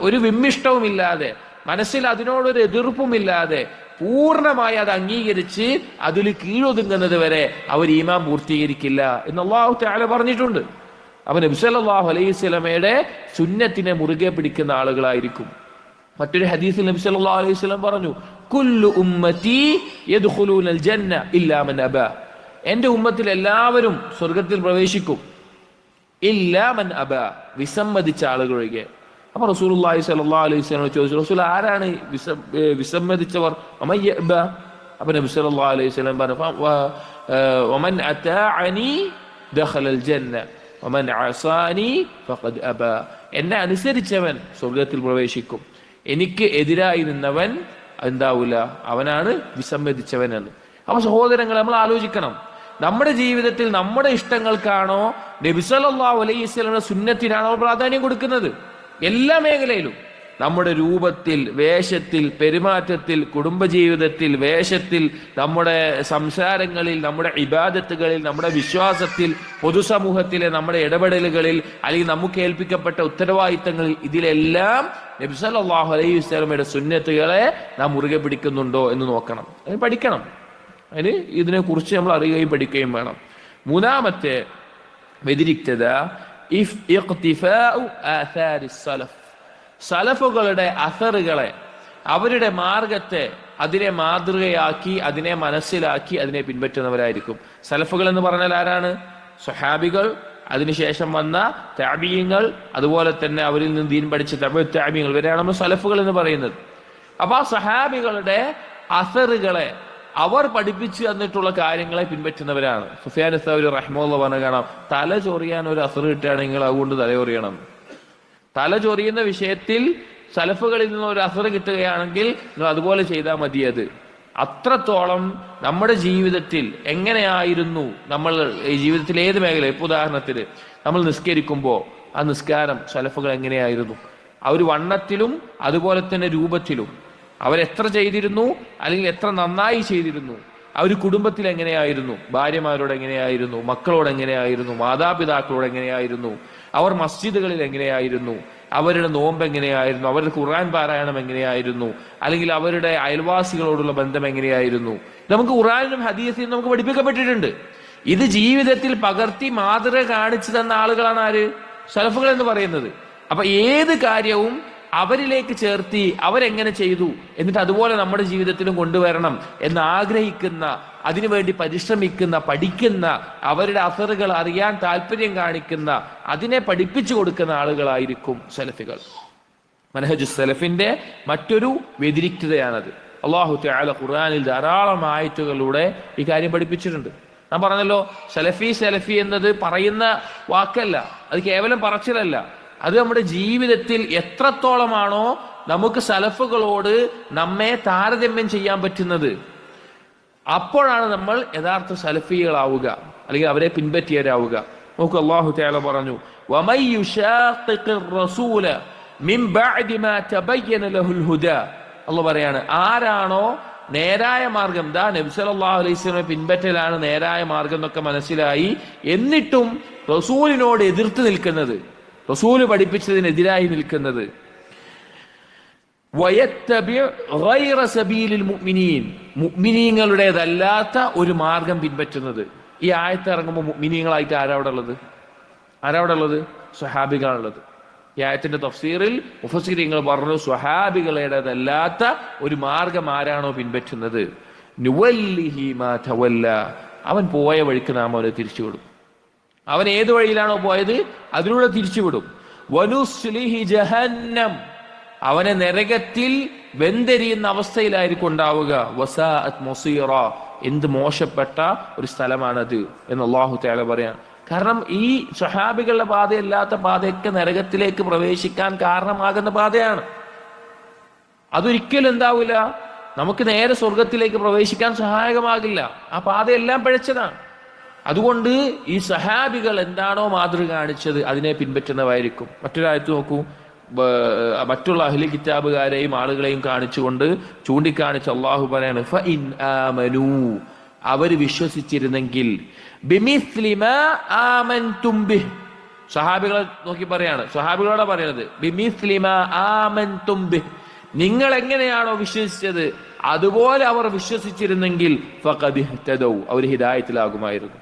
ഒരു വിമ്മിഷ്ടവുമില്ലാതെ, മനസ്സിൽ അതിനോടൊരു എതിർപ്പുമില്ലാതെ പൂർണ്ണമായി അത് അംഗീകരിച്ച് അതിൽ കീഴൊതുങ്ങുന്നത് വരെ അവർ ഈമാൻ പൂർത്തീകരിക്കില്ല എന്ന് അല്ലാഹു തആല പറഞ്ഞിട്ടുണ്ട്. അപ്പൊ നബി സല്ലല്ലാഹു അലൈഹി വസല്ലമയുടെ സുന്നത്തിനെ മുറുകെ പിടിക്കുന്ന ആളുകളായിരിക്കും. മറ്റൊരു ഹദീസിൽ നബി സല്ലല്ലാഹു അലൈഹി വസല്ലം പറഞ്ഞു, കുല്ലു ഉമ്മത്തി യദ്ഖുലൂനൽ ജന്ന ഇല്ലാ മൻ അബാ. എന്റെ ഉമ്മത്തിൽ എല്ലാവരും സ്വർഗത്തിൽ പ്രവേശിക്കും, ഇല്ലാ മൻ അബാ, വിസമ്മതിച്ച ആളുകൾ ഒഴികെ. അപ്പൊ റസൂലുള്ളാഹി സ്വല്ലല്ലാഹു അലൈഹി വസല്ലം ചോദിച്ചു, റസൂൽ ആരാണ് വിസമ്മതിച്ചവർ? അപ്പൊ നബി സല്ലല്ലാഹു അലൈഹി വസല്ലം പറഞ്ഞു, വമൻ അതാഅനി ദഖലൽ ജന്ന വമൻ അസാനി ഫഖദ് അബാ. എന്നെ അനുസരിച്ചവൻ സ്വർഗത്തിൽ പ്രവേശിക്കും, എനിക്ക് എതിരായി നിന്നവൻ എന്താവൂല, അവനാണ് വിസമ്മതിച്ചവൻ എന്ന്. അപ്പൊ സഹോദരങ്ങൾ, നമ്മൾ ആലോചിക്കണം, നമ്മുടെ ജീവിതത്തിൽ നമ്മുടെ ഇഷ്ടങ്ങൾക്കാണോ നബി സല്ലല്ലാഹു അലൈഹി വസല്ലമയുടെ സുന്നത്തിനാണോ പ്രാധാന്യം കൊടുക്കുന്നത്? എല്ലാ മേഖലയിലും, നമ്മുടെ രൂപത്തിൽ, വേഷത്തിൽ, പെരുമാറ്റത്തിൽ, കുടുംബജീവിതത്തിൽ, വേഷത്തിൽ, നമ്മുടെ സംസാരങ്ങളിൽ, നമ്മുടെ ഇബാദത്തുകളിൽ, നമ്മുടെ വിശ്വാസത്തിൽ, പൊതുസമൂഹത്തിലെ നമ്മുടെ ഇടപെടലുകളിൽ, അല്ലെങ്കിൽ നമുക്ക് ഏൽപ്പിക്കപ്പെട്ട ഉത്തരവാദിത്തങ്ങളിൽ, ഇതിലെല്ലാം നബി സല്ലല്ലാഹു അലൈഹി വസല്ലമയുടെ സുന്നത്തുകളെ നാം മുറുകെ പിടിക്കുന്നുണ്ടോ എന്ന് നോക്കണം, അതിന് പഠിക്കണം. അതിന് ഇതിനെക്കുറിച്ച് നമ്മൾ അറിയുകയും പഠിക്കുകയും വേണം. മൂന്നാമത്തെ വ്യതിരിക്തത സലഫുകളുടെ അസറുകളെ, അവരുടെ മാർഗത്തെ, അതിനെ മാതൃകയാക്കി, അതിനെ മനസ്സിലാക്കി, അതിനെ പിൻപറ്റുന്നവരായിരിക്കും. സലഫുകൾ എന്ന് പറഞ്ഞാൽ ആരാണ്? സ്വഹാബികൾ, അതിനുശേഷം വന്ന താബിഈങ്ങൾ, അതുപോലെ തന്നെ അവരിൽ നിന്ന് ദീൻ പഠിച്ച താബിഈങ്ങൾ, ഇവരെയാണ് നമ്മൾ സലഫുകൾ എന്ന് പറയുന്നത്. അപ്പൊ ആ സ്വഹാബികളുടെ അസറുകളെ, അവർ പഠിപ്പിച്ചു തന്നിട്ടുള്ള കാര്യങ്ങളെ പിൻപറ്റുന്നവരാണ്. സുഫിയാൻ സൗരി റഹ്മത്തുള്ളാഹി പറഞ്ഞ കാണാം, തല ചൊറിയാൻ ഒരു അസർ കിട്ടുകയാണെങ്കിൽ അതുകൊണ്ട് തല ചൊറിയണം. തല ചൊറിയുന്ന വിഷയത്തിൽ സലഫുകളിൽ നിന്ന് ഒരു അസർ കിട്ടുകയാണെങ്കിൽ അതുപോലെ ചെയ്താൽ മതി. അത് അത്രത്തോളം നമ്മുടെ ജീവിതത്തിൽ എങ്ങനെയായിരുന്നു, നമ്മൾ ഈ ജീവിതത്തിൽ ഏത് മേഖല, ഇപ്പൊ ഉദാഹരണത്തിന് നമ്മൾ നിസ്കരിക്കുമ്പോൾ ആ നിസ്കാരം സലഫുകൾ എങ്ങനെയായിരുന്നു? അവർ വണ്ണത്തിലും അതുപോലെ തന്നെ രൂപത്തിലും അവരെത്ര ചെയ്തിരുന്നു, അല്ലെങ്കിൽ എത്ര നന്നായി ചെയ്തിരുന്നു, അവർ കുടുംബത്തിൽ എങ്ങനെയായിരുന്നു, ഭാര്യമാരോട് എങ്ങനെയായിരുന്നു, മക്കളോട് എങ്ങനെയായിരുന്നു, മാതാപിതാക്കളോട് എങ്ങനെയായിരുന്നു, അവർ മസ്ജിദുകളിൽ എങ്ങനെയായിരുന്നു, അവരുടെ നോമ്പ് എങ്ങനെയായിരുന്നു, അവരുടെ ഖുർആൻ പാരായണം എങ്ങനെയായിരുന്നു, അല്ലെങ്കിൽ അവരുടെ അയൽവാസികളോടുള്ള ബന്ധം എങ്ങനെയായിരുന്നു, നമുക്ക് ഖുർആനിലും ഹദീസിലും നമുക്ക് പഠിപ്പിക്കപ്പെട്ടിട്ടുണ്ട്. ഇത് ജീവിതത്തിൽ പകർത്തി മാതൃക കാണിച്ചു തന്ന ആളുകളാണ് ആര്? സലഫുകൾ എന്ന് പറയുന്നത്. അപ്പൊ ഏത് കാര്യവും അവരിലേക്ക് ചേർത്തി അവരെങ്ങനെ ചെയ്തു എന്നിട്ട് അതുപോലെ നമ്മുടെ ജീവിതത്തിലും കൊണ്ടുവരണം എന്ന് ആഗ്രഹിക്കുന്ന, അതിനുവേണ്ടി പരിശ്രമിക്കുന്ന, പഠിക്കുന്ന, അവരുടെ അസറുകൾ അറിയാൻ താല്പര്യം കാണിക്കുന്ന, അതിനെ പഠിപ്പിച്ചു കൊടുക്കുന്ന ആളുകളായിരിക്കും സലഫികൾ. മനഹജു സലഫിന്റെ മറ്റൊരു വ്യതിരിക്തതയാണത്. അല്ലാഹു തആല ഖുർആനിൽ ധാരാളം ആയത്തുകളിലൂടെ ഈ കാര്യം പഠിപ്പിച്ചിട്ടുണ്ട്. ഞാൻ പറഞ്ഞല്ലോ, സലഫി സലഫി എന്നത് പറയുന്ന വാക്കല്ല, അത് കേവലം പറച്ചിലല്ല. അത് നമ്മുടെ ജീവിതത്തിൽ എത്രത്തോളമാണോ നമുക്ക് സലഫുകളോട് നമ്മെ താരതമ്യം ചെയ്യാൻ പറ്റുന്നത്, അപ്പോഴാണ് നമ്മൾ യഥാർത്ഥ സലഫികളാവുക, അല്ലെങ്കിൽ അവരെ പിൻപറ്റിയവരാവുക. നോക്കൂ, അല്ലാഹു തആല പറഞ്ഞു, വമൻ യുശാഖിഖിർ റസൂല മിൻ ബഅദി മാ തബയ്യന ലഹുൽ ഹുദാ. അല്ലാഹു പറയാണ്, ആരാണോ നേരായ മാർഗം, നബി സല്ലല്ലാഹു അലൈഹി വസല്ലമയെ പിൻപറ്റലാണ് നേരായ മാർഗം എന്നൊക്കെ മനസ്സിലായി, എന്നിട്ടും റസൂലിനോട് എതിർത്ത് നിൽക്കുന്നത്, റസൂല് പഠിപ്പിച്ചതിനെതിരായി നിൽക്കുന്നത്, മുഅ്മിനീങ്ങളുടേതല്ലാത്ത ഒരു മാർഗം പിൻപറ്റുന്നത്. ഈ ആയത്ത് ഇറങ്ങുമ്പോൾ മുഅ്മിനീങ്ങളായിട്ട് ആരവിടെ ഉള്ളത്? സ്വഹാബികളാണുള്ളത്. ഈ ആയത്തിന്റെ തഫ്സീറിൽ മുഫസ്സിരീങ്ങൾ പറഞ്ഞു, സ്വഹാബികളുടേതല്ലാത്ത ഒരു മാർഗം ആരാണോ പിൻപറ്റുന്നത്, നുവല്ലിഹി മാ തവല്ല, അവൻ പോയ വഴിക്ക് നാം അവനെ തിരിച്ചുവിടും. അവൻ ഏത് വഴിയിലാണോ പോയത് അതിലൂടെ തിരിച്ചുവിടും. വനുസ്ലിഹി ജഹന്നം, അവനെ നരകത്തിൽ വെന്തെരിയുന്ന അവസ്ഥയിലായിരിക്കും ഉണ്ടാവുക. വസാഅത് മസീറ, എന്ത് മോശപ്പെട്ട ഒരു സ്ഥലമാണത് എന്ന് അല്ലാഹു തആല പറയാൻ. കാരണം ഈ സ്വഹാബികളുടെ പാതയല്ലാത്ത പാതയൊക്കെ നരകത്തിലേക്ക് പ്രവേശിക്കാൻ കാരണമാകുന്ന പാതയാണ്. അതൊരിക്കലും എന്താവില്ല, നമുക്ക് നേരെ സ്വർഗത്തിലേക്ക് പ്രവേശിക്കാൻ സഹായകമാകില്ല. ആ പാതയെല്ലാം പിഴച്ചതാണ്. അതുകൊണ്ട് ഈ സഹാബികൾ എന്താണോ മാതൃക കാണിച്ചത് അതിനെ പിൻപറ്റുന്നവരായിരിക്കും. മറ്റൊരായത്ത് നോക്കൂ, മറ്റുള്ള അഹ്ലി കിതാബുകാരെയും ആളുകളെയും കാണിച്ചുകൊണ്ട് ചൂണ്ടിക്കാണിച്ച് അള്ളാഹു പറയാണ്, ഫഇൻ ആമനൂ, അവർ വിശ്വസിച്ചിരുന്നെങ്കിൽ, ബിമിസ്ലി മാ ആമൻതും ബിഹ്, സഹാബികളെ നോക്കി പറയാണ്, സഹാബികളോടെ പറയണത് ബിമിസ്ലി മാ ആമൻതും ബിഹ്, നിങ്ങൾ എങ്ങനെയാണോ വിശ്വസിച്ചത് അതുപോലെ അവർ വിശ്വസിച്ചിരുന്നെങ്കിൽ ഫഖദ് ഇഹ്തദൗ, അവർ ഹിദായത്തിലാകുമായിരുന്നു.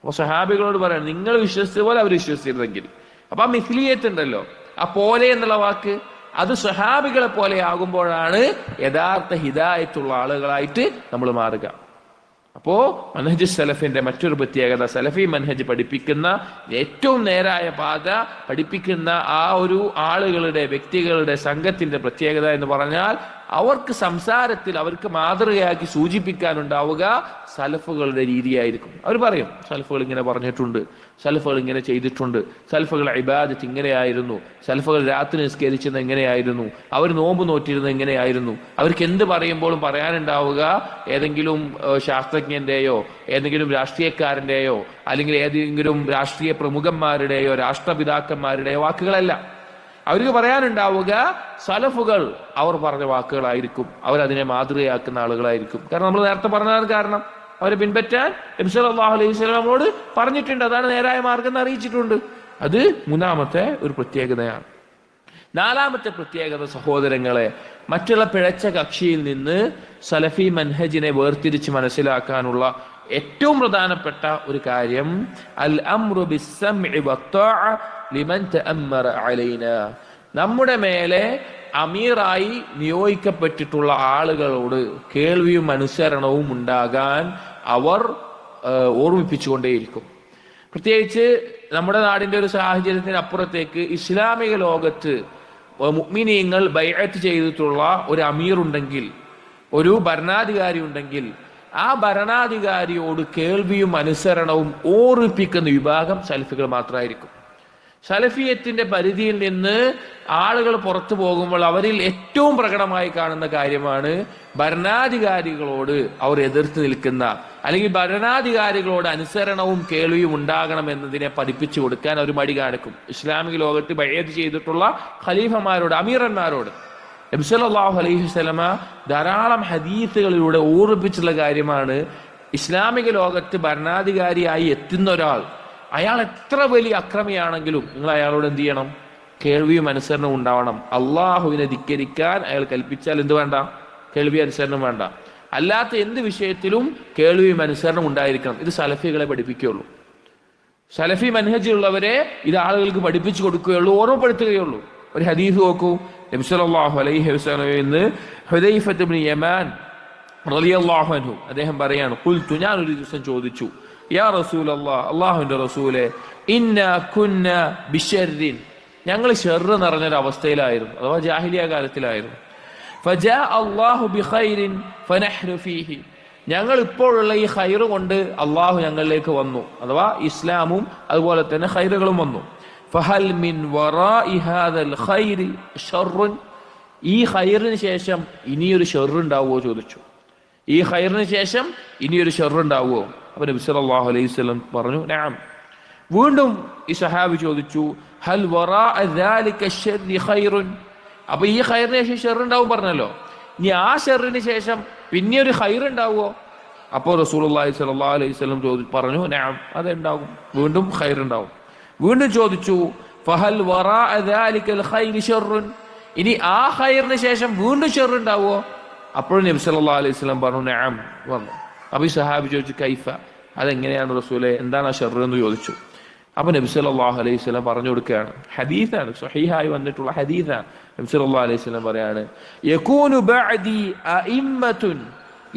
അപ്പൊ സഹാബികളോട് പറയാണ്, നിങ്ങൾ വിശ്വസിച്ച പോലെ അവർ വിശ്വസിച്ചിരുന്നെങ്കിൽ. അപ്പൊ ആ മിസ്ലിയത്ത് ഉണ്ടല്ലോ, ആ പോലെ എന്നുള്ള വാക്ക്, അത് സഹാബികളെ പോലെ ആകുമ്പോഴാണ് യഥാർത്ഥ ഹിദായത്തുള്ള ആളുകളായിട്ട് നമ്മൾ മാറുക. അപ്പോ മൻഹജ് സലഫിന്റെ മറ്റൊരു പ്രത്യേകത, സലഫി മൻഹജ് പഠിപ്പിക്കുന്ന ഏറ്റവും നേരായ പാത പഠിപ്പിക്കുന്ന ആ ഒരു ആളുകളുടെ, വ്യക്തികളുടെ സംഘത്തിന്റെ പ്രത്യേകത എന്ന് പറഞ്ഞാൽ, അവർക്ക് സംസാരത്തിൽ അവർക്ക് മാതൃകയാക്കി സൂചിപ്പിക്കാനുണ്ടാവുക സലഫുകളുടെ രീതിയായിരിക്കും. അവർ പറയും, സലഫുകൾ ഇങ്ങനെ പറഞ്ഞിട്ടുണ്ട്, സലഫുകൾ ഇങ്ങനെ ചെയ്തിട്ടുണ്ട്, സലഫുകൾ ഇബാദത്ത് ഇങ്ങനെയായിരുന്നു, സലഫുകൾ രാത്രി നിസ്കരിച്ചത് എങ്ങനെയായിരുന്നു, അവർ നോമ്പ് നോറ്റിരുന്നത് എങ്ങനെയായിരുന്നു. അവർക്ക് എന്ത് പറയുമ്പോഴും പറയാനുണ്ടാവുക ഏതെങ്കിലും ശാസ്ത്രജ്ഞന്റെയോ ഏതെങ്കിലും രാഷ്ട്രീയക്കാരന്റെയോ അല്ലെങ്കിൽ ഏതെങ്കിലും രാഷ്ട്രീയ പ്രമുഖന്മാരുടെയോ രാഷ്ട്രപിതാക്കന്മാരുടെയോ വാക്കുകളല്ല. അവർക്ക് പറയാനുണ്ടാവുക സലഫുകൾ അവർ പറഞ്ഞ വാക്കുകളായിരിക്കും, അവരതിനെ മാതൃകയാക്കുന്ന ആളുകളായിരിക്കും. കാരണം നമ്മൾ നേരത്തെ പറഞ്ഞതാണ് കാരണം, അവരെ പിൻപറ്റാൻ നബി സല്ലല്ലാഹു അലൈഹി വസല്ലം നമ്മളോട് പറഞ്ഞിട്ടുണ്ട്, അതാണ് നേരായ മാർഗം എന്ന് അറിയിച്ചിട്ടുണ്ട്. അത് മൂന്നാമത്തെ ഒരു പ്രത്യേകതയാണ്. നാലാമത്തെ പ്രത്യേകത സഹോദരങ്ങളെ, മറ്റുള്ള പിഴച്ച കക്ഷിയിൽ നിന്ന് സലഫി മൻഹജിനെ വേർതിരിച്ച് മനസ്സിലാക്കാനുള്ള ഏറ്റവും പ്രധാനപ്പെട്ട ഒരു കാര്യം, അൽ അംറു ബിസ്സംഇ വത്ത്വാഅ ലിമൻ തഅമ്മറ അലൈനാ, നമ്മുടെ മേലെ അമീറായി നിയോഗിക്കപ്പെട്ടിട്ടുള്ള ആളുകളോട് കേൾവിയും അനുസരണവും ഉണ്ടാകാൻ അവർ ഓർമ്മിപ്പിച്ചുകൊണ്ടേയിരിക്കും. പ്രത്യേകിച്ച് നമ്മുടെ നാടിന്റെ ഒരു സാഹചര്യത്തിന് അപ്പുറത്തേക്ക് ഇസ്ലാമിക ലോകത്ത് മുഅ്മിനീങ്ങൾ ബൈഅത്ത് ചെയ്തിട്ടുള്ള ഒരു അമീർ ഉണ്ടെങ്കിൽ, ഒരു ഭരണാധികാരി ഉണ്ടെങ്കിൽ, ആ ഭരണാധികാരിയോട് കേൾവിയും അനുസരണവും ഓർമ്മിപ്പിക്കുന്ന വിഭാഗം സലഫികൾ മാത്രമായിരിക്കും. സലഫിയത്തിന്റെ പരിധിയിൽ നിന്ന് ആളുകൾ പുറത്തു പോകുമ്പോൾ അവരിൽ ഏറ്റവും പ്രകടമായി കാണുന്ന കാര്യമാണ് ഭരണാധികാരികളോട് അവർ എതിർത്ത് നിൽക്കുന്ന, അല്ലെങ്കിൽ ഭരണാധികാരികളോട് അനുസരണവും കേൾവിയും ഉണ്ടാകണം എന്നതിനെ പഠിപ്പിച്ചു കൊടുക്കാൻ അവർ മടി കാണിക്കും. ഇസ്ലാമിക ലോകത്ത് ബൈഅത്ത് ചെയ്തിട്ടുള്ള ഖലീഫമാരോട്, അമീറന്മാരോട് നബി സല്ലല്ലാഹു അലൈഹി വസല്ലമ ധാരാളം ഹദീസുകളിലൂടെ ഓർമ്മിപ്പിച്ചുള്ള കാര്യമാണ്, ഇസ്ലാമിക ലോകത്ത് ഭരണാധികാരിയായി എത്തുന്ന ഒരാൾ, അയാൾ എത്ര വലിയ അക്രമിയാണെങ്കിലും നിങ്ങൾ അയാളോട് എന്ത് ചെയ്യണം? കേൾവിയും അനുസരണവും ഉണ്ടാവണം. അള്ളാഹുവിനെ ധിക്കരിക്കാൻ അയാൾ കൽപ്പിച്ചാൽ എന്ത് വേണ്ട? കേൾവി അനുസരണം വേണ്ട. അല്ലാത്ത എന്ത് വിഷയത്തിലും കേൾവിയും അനുസരണം ഉണ്ടായിരിക്കണം. ഇത് സലഫികളെ പഠിപ്പിക്കുകയുള്ളൂ. സലഫി മൻഹജിലുള്ളവരെ ഇത് ആളുകൾക്ക് പഠിപ്പിച്ചു കൊടുക്കുകയുള്ളൂ, ഓർമ്മപ്പെടുത്തുകയുള്ളൂ. ഒരു ഹദീസ് നോക്കൂ, നബി സല്ലല്ലാഹു അലൈഹി വസല്ലമയിൽ നിന്ന് ഹുദൈഫത്ത് ഇബ്നു യമാൻ റളിയല്ലാഹു അൻഹു അദ്ദേഹം പറയാണ്, ഖുൽതു, ഞാൻ ഒരു ദിവസം ചോദിച്ചു, യാ റസൂലല്ലാഹ്, അല്ലാഹുവിന്റെ റസൂലേ, ഇന്നാ കുന്നാ ബിശർരിൻ, ഞങ്ങൾ ഷർറ് നിറഞ്ഞൊരു അവസ്ഥയിലായിരുന്നു, അഥവാ ജാഹിലിയ കാലത്തിലായിരുന്നു. ഫജാ അല്ലാഹു ബിഖൈറിൻ ഫനഹ്നു ഫീഹി, ഞങ്ങൾ ഇപ്പോഴുള്ള ഈ ഖൈറ് കൊണ്ട് അള്ളാഹു ഞങ്ങളിലേക്ക് വന്നു, അഥവാ ഇസ്ലാമും അതുപോലെ തന്നെ ഖൈറുകളും വന്നു. ഫഹൽ മിൻ വറാഇ ഹാദൽ ഖൈരി ശർറുൻ, ഈ ഖൈറിന് ശേഷം ഇനിയൊരു ഷർറ് ഉണ്ടാവുമോ ചോദിച്ചു. ഈ ഖൈറിന് ശേഷം ഇനിയൊരു ഷർറ് ഉണ്ടാവുമോ? അപ്പൊ നബി സല്ലല്ലാഹു അലൈഹി വസല്ലം പറഞ്ഞു, നഅം. വീണ്ടും ഈ സഹാബി ചോദിച്ചു, ഹൽ വറാഅ ദാലിക ശർരി ഖൈറുൻ, അപ്പൊ ഈ ഖൈറിന് ശേഷം ഷർറ് ഉണ്ടാവും പറഞ്ഞല്ലോ, ഇനി ആ ഷർറിന് ശേഷം പിന്നെ ഒരു ഖൈർ ഉണ്ടാവുമോ? അപ്പോൾ റസൂലുള്ളാഹി സ്വല്ലല്ലാഹു അലൈഹി വസല്ലം പറഞ്ഞു, നഅം, അതുണ്ടാകും, വീണ്ടും ഖൈർ ഉണ്ടാവും. വീണ്ടും ചോദിച്ചു, ഫഹൽ വറാഅ ദാലികൽ ഖൈരി ശർറുൻ, ഇനി ആ ഖൈറിന് ശേഷം വീണ്ടും ഷർറ് ഉണ്ടാവുമോ? അപ്പോൾ നബി സല്ലല്ലാഹു അലൈഹി വസല്ലം പറഞ്ഞു, നഅം, വന്നു. അപ്പൊ ഈ സഹാബി ചോദിച്ചു, കൈഫ, അതെങ്ങനെയാണ് റസൂലേ, എന്താണ് ആ ഷർറ് എന്ന് ചോദിച്ചു. അപ്പൊ നബി സല്ലല്ലാഹു അലൈഹി വസല്ലം പറഞ്ഞു കൊടുക്കുകയാണ്, ഹദീസാണ്, സ്വഹീഹായി വന്നിട്ടുള്ള ഹദീസാണ്. നബി സല്ലല്ലാഹു അലൈഹി വസല്ലം പറയാണ്, യകൂനു ബഅദി അഇമ്മത്തുൻ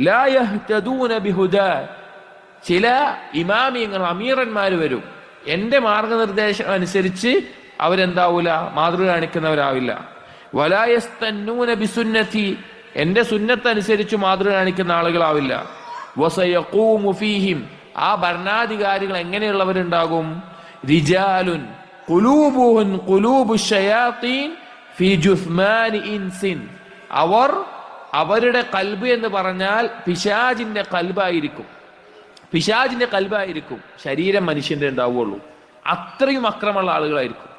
ലാ യഹ്തദൂന ബിഹുദാ, ചില ഇമാമിയങ്ങൾ, അമീറന്മാർ വരും, എന്റെ മാർഗനിർദ്ദേശം അനുസരിച്ച് അവരെന്താവൂല, മാതൃക കാണിക്കുന്നവരാവില്ല. വലാ യസ്തന്നൂന ബിസുന്നതി, എന്റെ സുന്നത്ത് അനുസരിച്ച് മാതൃക കാണിക്കുന്ന ആളുകളാവില്ല. വസയഖൂമു ഫീഹിം, ആ ഭരണാധികാരികൾ എങ്ങനെയുള്ളവരുണ്ടാകും? റിജാലുൻ ഖുലൂബുഹും ഖുലൂബു ശയാത്തീൻ ഫീ ജുസ്മാനി ഇൻസിൻ, അവരുടെ കൽബ് എന്ന് പറഞ്ഞാൽ പിശാചിന്റെ കൽബായിരിക്കും, പിശാചിന്റെ കൽബായിരിക്കും, ശരീരം മനുഷ്യന്റെ ഉണ്ടാവുകയുള്ളൂ. അത്രയും അക്രമമുള്ള ആളുകളായിരിക്കും,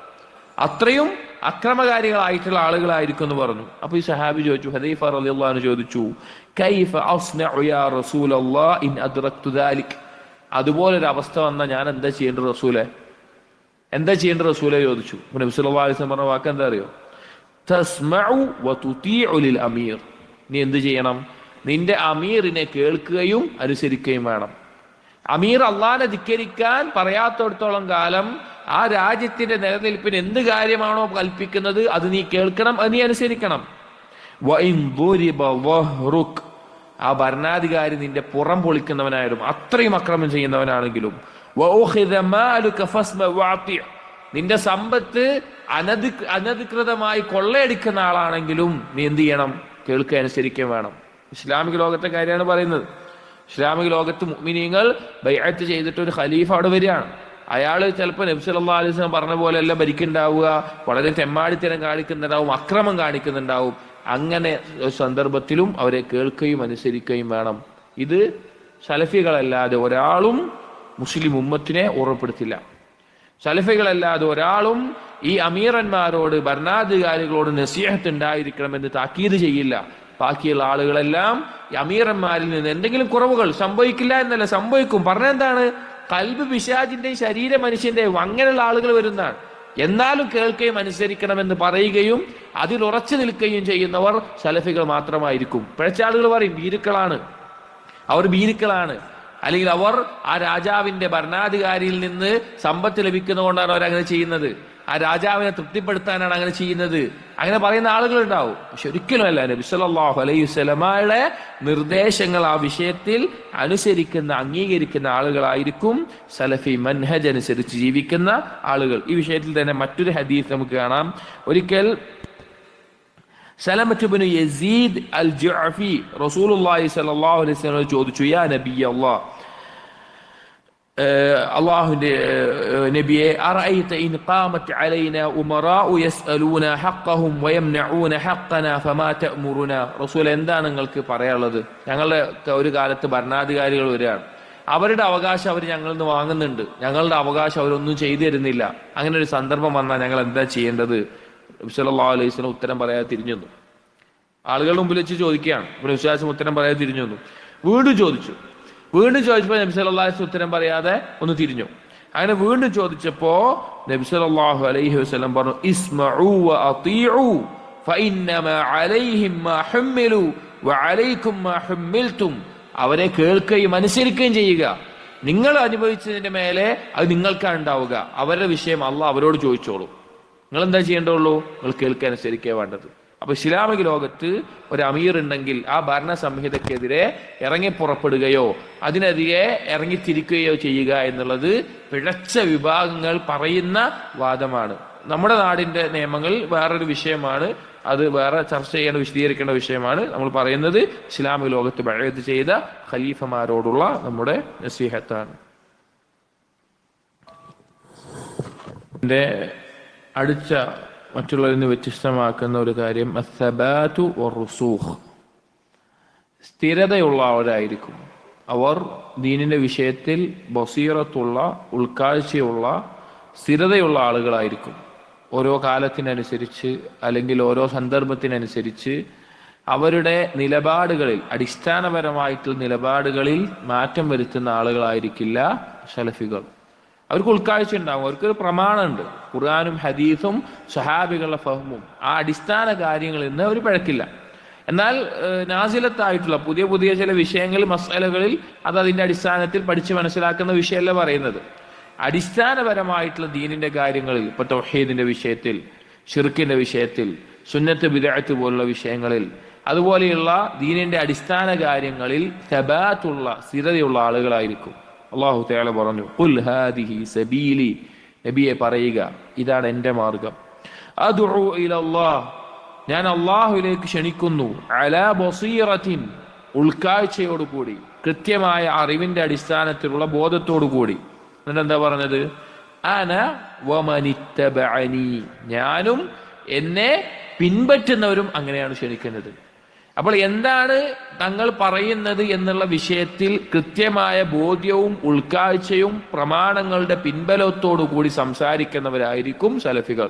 അത്രയും അക്രമകാരികളായിട്ടുള്ള ആളുകളായിരിക്കും എന്ന് പറഞ്ഞു. അപ്പൊ ഈ സഹാബി ചോദിച്ചു, ഹുദൈഫ റളിയല്ലാഹു അൻഹു ചോദിച്ചു, കൈഫ അസ്നഉ യാ റസൂലല്ലാഹ് ഇൻ അദ്റക്തു ദാലിക്, അതുപോലൊരു അവസ്ഥ വന്നാൽ ഞാൻ എന്താ ചെയ്യേണ്ടത് റസൂലേ? എന്താ ചെയ്യേണ്ട റസൂലെ ചോദിച്ചു. നബി സല്ലല്ലാഹു അലൈഹി വസല്ലം പറഞ്ഞ വാക്ക് എന്താ അറിയോ? തസ്മഉ വതുതീഉ ലിൽ അമീർ. നീ എന്ത് ചെയ്യണം? നിന്റെ അമീറിനെ കേൾക്കുകയും അനുസരിക്കുകയും വേണം. അമീർ അള്ളാനെ ധിക്കരിക്കാൻ പറയാത്തടത്തോളം കാലം ആ രാജ്യത്തിന്റെ നിലനിൽപ്പിന് എന്ത് കാര്യമാണോ കൽപ്പിക്കുന്നത് അത് നീ കേൾക്കണം, അത് നീ അനുസരിക്കണം. വഇൻ ദുരിബ വഹ്റുക്, ആ ഭരണാധികാരി നിന്റെ പുറം പൊളിക്കുന്നവനായാലും അത്രയും അക്രമം ചെയ്യുന്നവനാണെങ്കിലും, വഉഖിദ മാലുക ഫസ്മ വഅതി, നിന്റെ സമ്പത്ത് അനധികൃതമായി കൊള്ളയടിക്കുന്ന ആളാണെങ്കിലും നീ എന്ത് ചെയ്യണം? കേൾക്കുക, അനുസരിക്കുകയും വേണം. ഇസ്ലാമിക ലോകത്തെ കാര്യമാണ് പറയുന്നത്. ഇസ്ലാമിക ലോകത്ത് മുഅ്മിനീങ്ങൾ ബൈഅത്ത് ചെയ്തിട്ട് ഒരു ഖലീഫ അവിടെ വരികയാണ്. അയാൾ ചിലപ്പോൾ നബി സല്ലല്ലാഹു അലൈഹി വസല്ലം പറഞ്ഞ പോലെ അല്ല ഭരിക്കുന്നുണ്ടാവുക, വളരെ തെമ്മാടിത്തരം കാണിക്കുന്നുണ്ടാവും, അക്രമം കാണിക്കുന്നുണ്ടാവും. അങ്ങനെ ഒരു സന്ദർഭത്തിലും അവരെ കേൾക്കുകയും അനുസരിക്കുകയും വേണം. ഇത് സലഫികളല്ലാതെ ഒരാളും മുസ്ലിം ഉമ്മത്തിനെ ഓർമ്മപ്പെടുത്തില്ല. സലഫികളല്ലാതെ ഒരാളും ഈ അമീറന്മാരോട്, ഭരണാധികാരികളോട് നസീഹത്ത് ഉണ്ടായിരിക്കണമെന്ന് താക്കീത് ചെയ്യില്ല. ബാക്കിയുള്ള ആളുകളെല്ലാം ഈ അമീറന്മാരിൽ നിന്ന് എന്തെങ്കിലും കുറവുകൾ സംഭവിക്കില്ല എന്നല്ല, സംഭവിക്കും. പറഞ്ഞെന്താണ്? കൽബ് പിശാചിന്റെയും ശരീര മനുഷ്യന്റെയും അങ്ങനെയുള്ള ആളുകൾ വരുന്നതാണ്. എന്നാലും കേൾക്കുകയും അനുസരിക്കണമെന്ന് പറയുകയും അതിൽ ഉറച്ചു നിൽക്കുകയും ചെയ്യുന്നവർ സലഫികൾ മാത്രമായിരിക്കും. പിഴച്ച ആളുകൾ പറയും ഭീരുക്കളാണ്, അവർ ഭീരുക്കളാണ്, അല്ലെങ്കിൽ അവർ ആ രാജാവിന്റെ ഭരണാധികാരിയിൽ നിന്ന് സമ്പത്ത് ലഭിക്കുന്നതുകൊണ്ടാണ് അവരങ്ങനെ ചെയ്യുന്നത്, ആ രാജാവിനെ തൃപ്തിപ്പെടുത്താനാണ് അങ്ങനെ ചെയ്യുന്നത്, അങ്ങനെ പറയുന്ന ആളുകൾ ഉണ്ടാവും. പക്ഷെ ഒരിക്കലുമല്ല. നബി സല്ലല്ലാഹു അലൈഹി വസല്ലമയുടെ നിർദ്ദേശങ്ങൾ ആ വിഷയത്തിൽ അനുസരിക്കുന്ന, അംഗീകരിക്കുന്ന ആളുകളായിരിക്കും സലഫി മൻഹജ് അനുസരിച്ച് ജീവിക്കുന്ന ആളുകൾ. ഈ വിഷയത്തിൽ തന്നെ മറ്റൊരു ഹദീസ് നമുക്ക് കാണാം. ഒരിക്കൽ സലമത്ത് ഇബ്നു യസീദ് അൽ ജുഅഫി റസൂലുള്ളാഹി സ്വല്ലല്ലാഹു അലൈഹി വസല്ലം ചോദിച്ചു, യാ നബിയല്ലാഹ്, അള്ളാഹുവിന്റെ നബിയെ, അറഅയ്ത ഇൻ ഖാമത് അലൈനാ ഉമറാഉ യസ്അലൂന ഹഖ്ഖഹും വയംനഊന ഹഖ്ഖനാ ഫമാ തഅമുറുനാ. റസൂൽ, എന്താണ് നിങ്ങൾക്ക് പറയാനുള്ളത്? ഞങ്ങളുടെ ഒരു കാലത്ത് ഭരണാധികാരികൾ വരികയാണ്, അവരുടെ അവകാശം അവർ ഞങ്ങളിൽ നിന്ന് വാങ്ങുന്നുണ്ട്, ഞങ്ങളുടെ അവകാശം അവരൊന്നും ചെയ്തു തരുന്നില്ല. അങ്ങനെ ഒരു സന്ദർഭം വന്നാൽ ഞങ്ങൾ എന്താ ചെയ്യേണ്ടത്? നബി സല്ലല്ലാഹു അലൈഹി വസല്ലം ഉത്തരം പറയാതെ തിരിഞ്ഞു വന്നു. ആളുകളുടെ മുമ്പിൽ വെച്ച് ചോദിക്കുകയാണ്. ഇവിടെ വിശ്വാസം ഉത്തരം പറയാതെ തിരിഞ്ഞു വന്നു. വീണ്ടും ചോദിച്ചപ്പോൾ നബി സല്ലല്ലാഹു അലൈഹി വസല്ലം ഉത്തരം പറയാതെ ഒന്ന് തിരിഞ്ഞു. അങ്ങനെ വീണ്ടും ചോദിച്ചപ്പോ നബി സല്ലല്ലാഹു അലൈഹി വസല്ലം പറഞ്ഞു, ഇസ്മഉ വഅതീഉ ഫഇന്നമാ അലൈഹിം മാ ഹുമ്മിലു വഅലൈക്കും മാ ഹുമ്മിൽതും. അവരെ കേൾക്കുകയും അനുസരിക്കുകയും ചെയ്യുക. നിങ്ങൾ അനുഭവിച്ചതിന്റെ മേലെ അത് നിങ്ങൾക്കാണ് ഉണ്ടാവുക. അവരുടെ വിഷയം അള്ളാഹ് അവരോട് ചോദിച്ചോളൂ. നിങ്ങൾ എന്താ ചെയ്യേണ്ടുള്ളൂ? നിങ്ങൾ കേൾക്കുക, അനുസരിക്കുക വേണ്ടത്. അപ്പൊ ഇസ്ലാമിക ലോകത്ത് ഒരു അമീർ ഉണ്ടെങ്കിൽ ആ ഭരണ സംഹിതക്കെതിരെ ഇറങ്ങി പുറപ്പെടുകയോ അതിനെതിരെ ഇറങ്ങിത്തിരിക്കുകയോ ചെയ്യുക എന്നുള്ളത് പിഴച്ച വിഭാഗങ്ങൾ പറയുന്ന വാദമാണ്. നമ്മുടെ നാടിന്റെ നിയമങ്ങൾ വേറൊരു വിഷയമാണ്, അത് വേറെ ചർച്ച ചെയ്യേണ്ട, വിശദീകരിക്കേണ്ട വിഷയമാണ്. നമ്മൾ പറയുന്നത് ഇസ്ലാമിക ലോകത്ത് ബഅത്ത് ചെയ്ത ഖലീഫമാരോടുള്ള നമ്മുടെ നസീഹത്താണ്. അടുത്ത മറ്റുള്ളവരിൽ നിന്ന് വ്യത്യസ്തമാക്കുന്ന ഒരു കാര്യം അസ്സബാതു വറുസൂഖ്, സ്ഥിരതയുള്ളവരായിരിക്കും അവർ. ദീനിന്റെ വിഷയത്തിൽ ബസീറത്തുള്ള, ഉൾക്കാഴ്ചയുള്ള, സ്ഥിരതയുള്ള ആളുകളായിരിക്കും. ഓരോ കാലത്തിനനുസരിച്ച് അല്ലെങ്കിൽ ഓരോ സന്ദർഭത്തിനനുസരിച്ച് അവരുടെ നിലപാടുകളിൽ, അടിസ്ഥാനപരമായിട്ടുള്ള നിലപാടുകളിൽ മാറ്റം വരുത്തുന്ന ആളുകളായിരിക്കില്ല സലഫികൾ. അവർക്ക് ഉൾക്കാഴ്ച ഉണ്ടാവും, അവർക്കൊരു പ്രമാണമുണ്ട്, ഖുർആനും ഹദീസും സഹാബികളുടെ ഫഹ്മും. ആ അടിസ്ഥാന കാര്യങ്ങളിൽ നിന്ന് അവർ പിഴക്കില്ല. എന്നാൽ നാസിലത്തായിട്ടുള്ള പുതിയ പുതിയ ചില വിഷയങ്ങൾ, മസ്അലകളിൽ അത് അതിന്റെ അടിസ്ഥാനത്തിൽ പഠിച്ച് മനസ്സിലാക്കുന്ന വിഷയമല്ല പറയുന്നത്. അടിസ്ഥാനപരമായിട്ടുള്ള ദീനിന്റെ കാര്യങ്ങളിൽ, ഇപ്പൊ തൗഹീദിന്റെ വിഷയത്തിൽ, ശിർക്കിന്റെ വിഷയത്തിൽ, സുന്നത്ത് ബിദ്അത്ത് പോലുള്ള വിഷയങ്ങളിൽ, അതുപോലെയുള്ള ദീനിന്റെ അടിസ്ഥാന കാര്യങ്ങളിൽ തബാത്തുള്ള, സ്ഥിരതയുള്ള ആളുകളായിരിക്കും. അല്ലാഹു തആല പറഞ്ഞു, ഖുൽ ഹാദിഹി സബീലി, നബിയെ പറയുക, ഇതാണ് എൻ്റെ മാർഗം. അദ്ഉ ഇലല്ലാഹ്, ഞാൻ അല്ലാഹുവിലേക്ക് ക്ഷണിക്കുന്നു. അലാ ബസീറത്തിൻ, ഉൾക്കാഴ്ചയോടുകൂടി, കൃത്യമായ അറിവിന്റെ അടിസ്ഥാനത്തിലുള്ള ബോധത്തോടു കൂടി. എന്നിട്ടെന്താ പറഞ്ഞത്? അന വമനിത്തബഅനി, ഞാനും എന്നെ പിൻപറ്റുന്നവരും അങ്ങനെയാണ് ക്ഷണിക്കുന്നത്. അപ്പോൾ എന്താണ് തങ്ങൾ പറയുന്നത് എന്നുള്ള വിഷയത്തിൽ കൃത്യമായ ബോധ്യവും ഉൾക്കാഴ്ചയും പ്രമാണങ്ങളുടെ പിൻബലത്തോടു കൂടി സംസാരിക്കുന്നവരായിരിക്കും സലഫികൾ.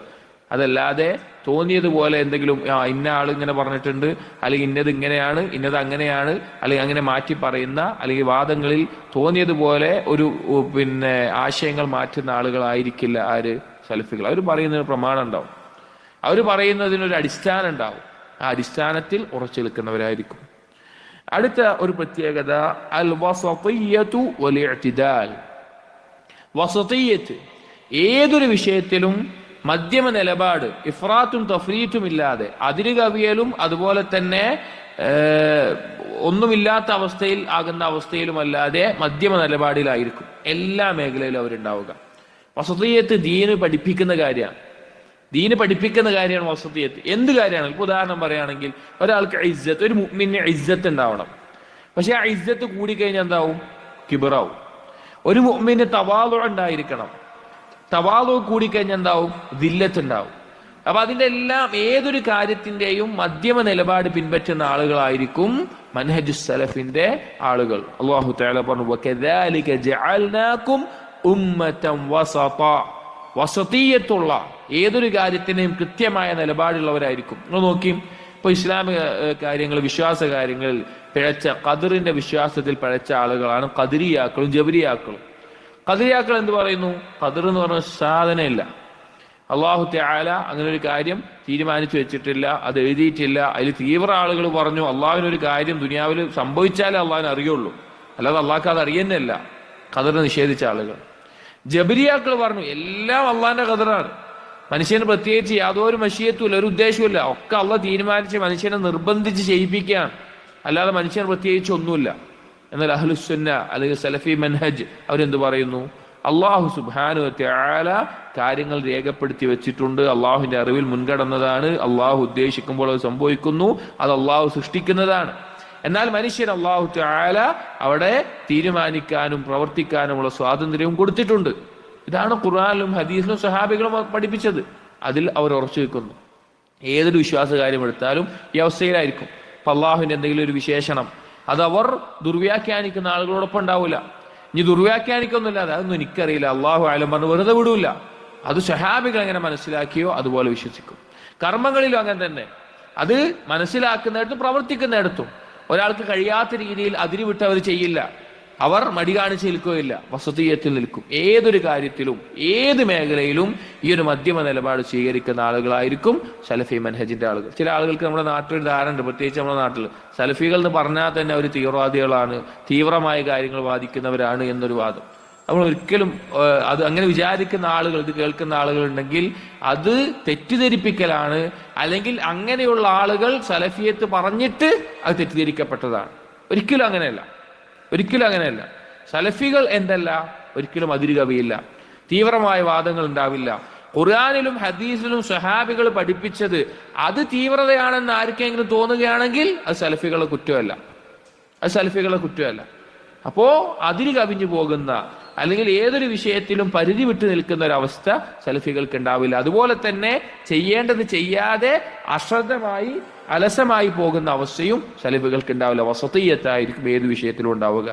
അതല്ലാതെ തോന്നിയതുപോലെ എന്തെങ്കിലും ഇന്ന ആൾ ഇങ്ങനെ പറഞ്ഞിട്ടുണ്ട്, അല്ലെങ്കിൽ ഇന്നത് ഇങ്ങനെയാണ്, ഇന്നത് അങ്ങനെയാണ്, അല്ലെങ്കിൽ അങ്ങനെ മാറ്റി പറയുന്ന, അല്ലെങ്കിൽ വാദങ്ങളിൽ തോന്നിയതുപോലെ ഒരു ആശയങ്ങൾ മാറ്റുന്ന ആളുകളായിരിക്കില്ല ആര്? സലഫികൾ. അവർ പറയുന്നതിന് പ്രമാണം ഉണ്ടാവും, അവർ പറയുന്നതിനൊരു അടിസ്ഥാനം ഉണ്ടാവും. ആ അടിസ്ഥാനത്തിൽ ഉറച്ചു നിൽക്കുന്നവരായിരിക്കും. അടുത്ത ഒരു പ്രത്യേകത അൽ വസതിയ്യതു വൽ ഇഅ്തിദാൽ. വസതിയ്യത്ത്, ഏതൊരു വിഷയത്തിലും മധ്യമ നിലപാട്, ഇഫ്രാത്തും തഫ്രീത്തും ഇല്ലാതെ, അതിര് കവിയലും അതുപോലെ തന്നെ ഒന്നുമില്ലാത്ത അവസ്ഥയിൽ ആകുന്ന അവസ്ഥയിലുമല്ലാതെ മധ്യമ നിലപാടിലായിരിക്കും എല്ലാ മേഖലയിലും അവരുണ്ടാവുക. വസതിയ്യത്ത് ദീന് പഠിപ്പിക്കുന്ന കാര്യമാണ്. ദീന് പഠിപ്പിക്കുന്ന കാര്യമാണ് വസതിയ്യത്ത്. എന്ത് കാര്യമാണ്? ഇപ്പൊ ഉദാഹരണം പറയുകയാണെങ്കിൽ, ഒരാൾക്ക് ഇസ്സത്ത്, ഒരു മുഅ്മിന് ഇസ്സത്ത് ഉണ്ടാവണം. പക്ഷെ ആ ഇസ്സത്ത് കൂടിക്കഴിഞ്ഞാൽ എന്താവും? കിബറാവും. ഒരു മുഅ്മിന് തവാളു ഉണ്ടായിരിക്കണം. തവാളു കൂടിക്കഴിഞ്ഞാൽ എന്താവും? ദില്ലത്ത് ഉണ്ടാവും. അപ്പൊ അതിന്റെ എല്ലാം ഏതൊരു കാര്യത്തിന്റെയും മധ്യമ നിലപാട് പിൻപറ്റുന്ന ആളുകളായിരിക്കും മൻഹജുസ് സലഫിന്റെ ആളുകൾ. അല്ലാഹു തആല പറഞ്ഞു, വകദാലിക ജഅൽനാകും ഉമ്മതൻ വസത. വസതിയ്യത്തുള്ള ഏതൊരു കാര്യത്തിനെയും കൃത്യമായ നിലപാടുള്ളവരായിരിക്കും. നിങ്ങൾ നോക്കി, ഇപ്പൊ ഇസ്ലാമിക കാര്യങ്ങൾ, വിശ്വാസ കാര്യങ്ങളിൽ പിഴച്ച, ഖദറിന്റെ വിശ്വാസത്തിൽ പിഴച്ച ആളുകളാണ് ഖദരിയാക്കളും ജബരിയാക്കളും. ഖദരിയാക്കൾ എന്ത് പറയുന്നു? ഖദർ എന്ന് പറഞ്ഞ സാധനമില്ല, അല്ലാഹു തആല അങ്ങനെ ഒരു കാര്യം തീരുമാനിച്ചു വെച്ചിട്ടില്ല, അത് എഴുതിയിട്ടില്ല. അതിൽ തീവ്ര ആളുകൾ പറഞ്ഞു അള്ളാഹുവിനൊരു കാര്യം ദുനിയാവിൽ സംഭവിച്ചാലേ അള്ളാഹിന് അറിയുള്ളൂ, അല്ലാതെ അള്ളാഹ്ക്ക് അത് അറിയുന്നില്ല. ഖദറിനെ നിഷേധിച്ച ആളുകൾ. ജബരിയാക്കൾ പറഞ്ഞു എല്ലാം അള്ളാഹിന്റെ ഖദറാണ്, മനുഷ്യന് പ്രത്യേകിച്ച് യാതൊരു മശിയത്തുമില്ല, ഒരു ഉദ്ദേശവുമില്ല, ഒക്കെ അള്ളാഹ് തീരുമാനിച്ച് മനുഷ്യനെ നിർബന്ധിച്ച് ചെയ്യിപ്പിക്കുകയാണ്, അല്ലാതെ മനുഷ്യന് പ്രത്യേകിച്ച് ഒന്നുമില്ല. എന്നാൽ അഹ്ലുസുന്ന അല്ലെങ്കിൽ സലഫി മൻഹജ് അവരെന്ത് പറയുന്നു? അള്ളാഹു സുബ്ഹാനഹു വ തആല കാര്യങ്ങൾ രേഖപ്പെടുത്തി വെച്ചിട്ടുണ്ട്, അള്ളാഹുവിന്റെ അറിവിൽ മുൻകടന്നതാണ്, അള്ളാഹു ഉദ്ദേശിക്കുമ്പോൾ അത് സംഭവിക്കുന്നു, അത് അള്ളാഹു സൃഷ്ടിക്കുന്നതാണ്. എന്നാൽ മനുഷ്യൻ അള്ളാഹു തആല അവിടെ തീരുമാനിക്കാനും പ്രവർത്തിക്കാനുമുള്ള സ്വാതന്ത്ര്യവും കൊടുത്തിട്ടുണ്ട്. ഇതാണ് ഖുർആനിലും ഹദീസിലും സഹാബികളും പഠിപ്പിച്ചത്. അതിൽ അവർ ഉറച്ചു നിൽക്കുന്നു. ഏതൊരു വിശ്വാസ കാര്യം എടുത്താലും ഈ അവസ്ഥയിലായിരിക്കും. അപ്പൊ അള്ളാഹുവിന്റെ എന്തെങ്കിലും ഒരു വിശേഷണം അത് അവർ ദുർവ്യാഖ്യാനിക്കുന്ന ആളുകളോടൊപ്പം ഉണ്ടാവില്ല. ഇനി ദുർവ്യാഖ്യാനിക്കൊന്നുമില്ല, അതൊന്നും എനിക്കറിയില്ല, അള്ളാഹു ആലം പറഞ്ഞ് വെറുതെ വിടൂല. അത് സഹാബികൾ എങ്ങനെ മനസ്സിലാക്കിയോ അതുപോലെ വിശ്വസിക്കും. കർമ്മങ്ങളിലും അങ്ങനെ തന്നെ, അത് മനസ്സിലാക്കുന്നിടത്തും പ്രവർത്തിക്കുന്നിടത്തും ഒരാൾക്ക് കഴിയാത്ത രീതിയിൽ അതിര് വിട്ട് അവർ ചെയ്യില്ല, അവർ മടി കാണിച്ച് നിൽക്കുകയില്ല, വസതിയ്യത്തിൽ നിൽക്കും. ഏതൊരു കാര്യത്തിലും ഏത് മേഖലയിലും ഈ ഒരു മധ്യമ നിലപാട് സ്വീകരിക്കുന്ന ആളുകളായിരിക്കും സലഫി മൻഹജിന്റെ ആളുകൾ. ചില ആളുകൾക്ക് നമ്മുടെ നാട്ടിൽ ധാരണയുണ്ട്, പ്രത്യേകിച്ച് നമ്മുടെ നാട്ടിൽ സലഫികൾ എന്ന് പറഞ്ഞാൽ തന്നെ അവർ തീവ്രവാദികളാണ്, തീവ്രമായ കാര്യങ്ങൾ വാദിക്കുന്നവരാണ് എന്നൊരു വാദം. നമ്മൾ ഒരിക്കലും അത് അങ്ങനെ വിചാരിക്കുന്ന ആളുകൾ, ഇത് കേൾക്കുന്ന ആളുകൾ ഉണ്ടെങ്കിൽ അത് തെറ്റിദ്ധരിപ്പിക്കലാണ്, അല്ലെങ്കിൽ അങ്ങനെയുള്ള ആളുകൾ സലഫിയത്ത് പറഞ്ഞിട്ട് അത് തെറ്റിദ്ധരിക്കപ്പെട്ടതാണ്. ഒരിക്കലും അങ്ങനെയല്ല, ഒരിക്കലും അങ്ങനെയല്ല. സലഫികൾ എന്തല്ല, ഒരിക്കലും അതിര് കവിയില്ല, തീവ്രമായ വാദങ്ങൾ ഉണ്ടാവില്ല. ഖുർആനിലും ഹദീസിലും സഹാബികൾ പഠിപ്പിച്ചത് അത് തീവ്രതയാണെന്ന് ആർക്കെങ്കിലും തോന്നുകയാണെങ്കിൽ അത് സലഫികളുടെ കുറ്റമല്ല, അത് സലഫികളുടെ കുറ്റമല്ല. അപ്പോ അതിര് കവിഞ്ഞു പോകുന്ന അല്ലെങ്കിൽ ഏതൊരു വിഷയത്തിലും പരിധി വിട്ടു നിൽക്കുന്ന ഒരു അവസ്ഥ സലഫികൾക്ക് ഉണ്ടാവില്ല. അതുപോലെ തന്നെ ചെയ്യേണ്ടത് ചെയ്യാതെ അശ്രദ്ധമായി അലസമായി പോകുന്ന അവസ്ഥയും സലഫികൾക്ക് ഉണ്ടാവില്ല. വസതിയ്യത്തായിരിക്കും ഏത് വിഷയത്തിലും ഉണ്ടാവുക.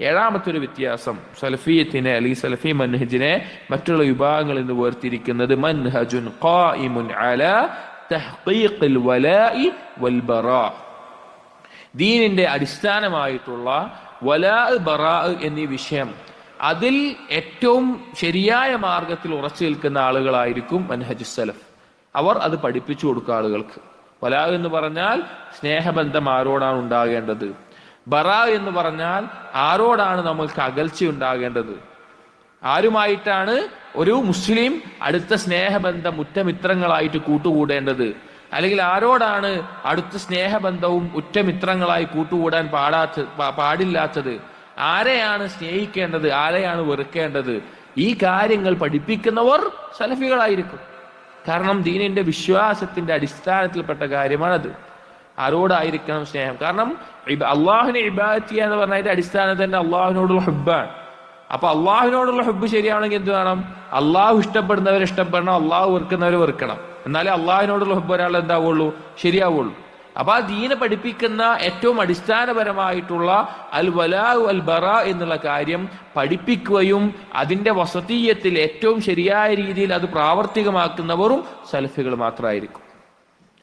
ഏഴാമത്തെ ഒരു വ്യത്യാസം, സലഫിയത്തിനെ അല്ലെങ്കിൽ സലഫി മൻഹജിനെ മറ്റുള്ള വിഭാഗങ്ങളിൽ നിന്ന് വേർതിരിക്കുന്നത് മൻഹജുൻ ഖായിമുൻ അലാ തഹ്ഖീഖിൽ വലാഇ വൽ ബറാ. ദീനിന്റെ അടിസ്ഥാനമായിട്ടുള്ള വലാ ബറാ എന്നീ വിഷയം, അതിൽ ഏറ്റവും ശരിയായ മാർഗത്തിൽ ഉറച്ചു നിൽക്കുന്ന ആളുകളായിരിക്കും മൻഹജുസ് സലഫ്. അവർ അത് പഠിപ്പിച്ചു കൊടുക്കുക ആളുകൾക്ക്. വലാ എന്ന് പറഞ്ഞാൽ സ്നേഹബന്ധം ആരോടാണ് ഉണ്ടാകേണ്ടത്, ബറാ എന്ന് പറഞ്ഞാൽ ആരോടാണ് നമ്മൾക്ക് അകൽച്ച ഉണ്ടാകേണ്ടത്, ആരുമായിട്ടാണ് ഒരു മുസ്ലിം അടുത്ത സ്നേഹബന്ധം ഉറ്റമിത്രങ്ങളായിട്ട് കൂട്ടുകൂടേണ്ടത്, അല്ലെങ്കിൽ ആരോടാണ് അടുത്ത സ്നേഹബന്ധവും ഉറ്റമിത്രങ്ങളായി കൂട്ടുകൂടാൻ പാടില്ലാത്തത്, ആരെയാണ് സ്നേഹിക്കേണ്ടത്, ആരെയാണ് വെറുക്കേണ്ടത്, ഈ കാര്യങ്ങൾ പഠിപ്പിക്കുന്നവർ സലഫികളായിരിക്കും. കാരണം ദീനിന്റെ വിശ്വാസത്തിന്റെ അടിസ്ഥാനത്തിൽപ്പെട്ട കാര്യമാണത്. ആരോടായിരിക്കണം സ്നേഹം? കാരണം അള്ളാഹുവിനെ ഇബാദത്ത് ചെയ്യുക എന്ന് പറഞ്ഞ അതിന്റെ അടിസ്ഥാനം തന്നെ അള്ളാഹുവിനോടുള്ള ഹുബ്ബാണ്. അപ്പൊ അള്ളാഹുവിനോടുള്ള ഹുബ്ബ് ശരിയാണെങ്കിൽ എന്ത് വേണം? അള്ളാഹു ഇഷ്ടപ്പെടുന്നവരെ ഇഷ്ടപ്പെടണം, അള്ളാഹു വെറുക്കുന്നവരെ വെറുക്കണം. എന്നാലേ അള്ളാഹുവിനോടുള്ള ഹുബ്ബ് ഒരാൾ എന്താവുള്ളൂ, ശരിയാവുള്ളൂ. അപ്പൊ ആ ദീനെ പഠിപ്പിക്കുന്ന ഏറ്റവും അടിസ്ഥാനപരമായിട്ടുള്ള അൽ വലാ അൽ ബറാ എന്നുള്ള കാര്യം പഠിപ്പിക്കുകയും അതിന്റെ വസതിയ്യത്തിൽ ഏറ്റവും ശരിയായ രീതിയിൽ അത് പ്രാവർത്തികമാക്കുന്നവരും സലഫികൾ മാത്രമായിരിക്കും.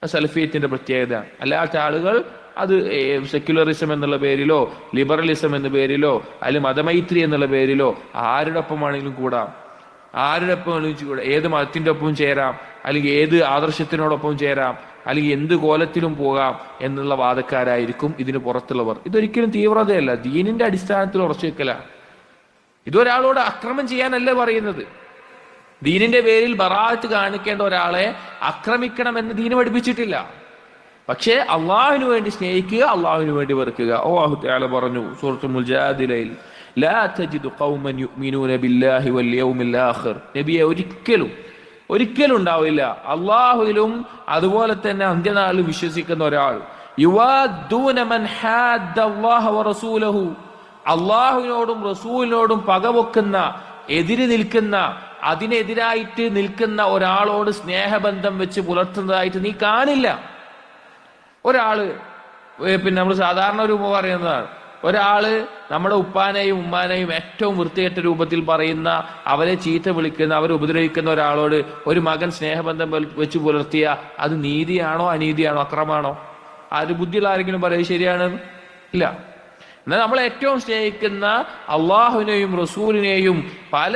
സലഫിയത്തിന്റെ പ്രത്യേകത. അല്ലാത്ത ആളുകൾ അത് സെക്യുലറിസം എന്നുള്ള പേരിലോ ലിബറലിസം എന്ന പേരിലോ അല്ലെങ്കിൽ മതമൈത്രി എന്നുള്ള പേരിലോ ആരുടെ ഒപ്പമാണെങ്കിലും കൂടാം. ആരുടെ ഒപ്പം ഒന്നിച്ചുകൂടെ, ഏത് മതത്തിന്റെ ഒപ്പം ചേരാം, അല്ലെങ്കിൽ ഏത് ആദർശത്തിനോടൊപ്പം ചേരാം, അല്ലെങ്കിൽ എന്ത് കോലത്തിലും പോകാം എന്നുള്ള വാദക്കാരായിരിക്കും ഇതിന് പുറത്തുള്ളവർ. ഇതൊരിക്കലും തീവ്രതയല്ല, ദീനിന്റെ അടിസ്ഥാനത്തിൽ ഉറച്ചു വെക്കലാണ്. ഇതൊരാളോട് അക്രമം ചെയ്യാനല്ല പറയുന്നത്. ദീനിന്റെ പേരിൽ ബറാഅത്ത് കാണിക്കേണ്ട ഒരാളെ ആക്രമിക്കണമെന്ന് ദീന് പഠിപ്പിച്ചിട്ടില്ല. പക്ഷേ അള്ളാഹുവിന് വേണ്ടി സ്നേഹിക്കുക, അള്ളാഹുവിന് വേണ്ടി വെറുക്കുക. അല്ലാഹു തആല പറഞ്ഞു സൂറത്തുൽ മുജാദിലയിൽ, ലാ തജിദു ഖൗമൻ യുഅ്മിനൂന ബില്ലാഹി വൽ യൗമിൽ ആഖിർ. നബിയെ ഒരിക്കലും ഉണ്ടാവില്ല അള്ളാഹുവിലും അതുപോലെ തന്നെ അന്ത്യനാളിൽ വിശ്വസിക്കുന്ന ഒരാൾ, യുവാദ്ദൂന മൻ ഹാദ്ദല്ലാഹ വറസൂലഹു, അള്ളാഹുവിനോടും റസൂലിനോടും പകവെക്കുന്ന, എതിര് നിൽക്കുന്ന, അതിനെതിരായിട്ട് നിൽക്കുന്ന ഒരാളോട് സ്നേഹബന്ധം വെച്ച് പുലർത്തുന്നതായിട്ട് നീ കാണില്ല. ഒരാള് നമ്മൾ സാധാരണ ഒരു പറയുന്നതാണ്, ഒരാള് നമ്മുടെ ഉപ്പാനെയും ഉമ്മാനെയും ഏറ്റവും വൃത്തികെട്ട രൂപത്തിൽ പറയുന്ന, അവരെ ചീത്ത വിളിക്കുന്ന, അവരെ ഉപദ്രവിക്കുന്ന ഒരാളോട് ഒരു മകൻ സ്നേഹബന്ധം വെച്ച് പുലർത്തിയ അത് നീതിയാണോ അനീതിയാണോ അക്രമാണോ? ആര് ബുദ്ധിയുള്ള ആരെങ്കിലും പറയും ശരിയാണ്? ഇല്ല. എന്നാൽ നമ്മൾ ഏറ്റവും സ്നേഹിക്കുന്ന അള്ളാഹുവിനെയും റസൂലിനെയും പല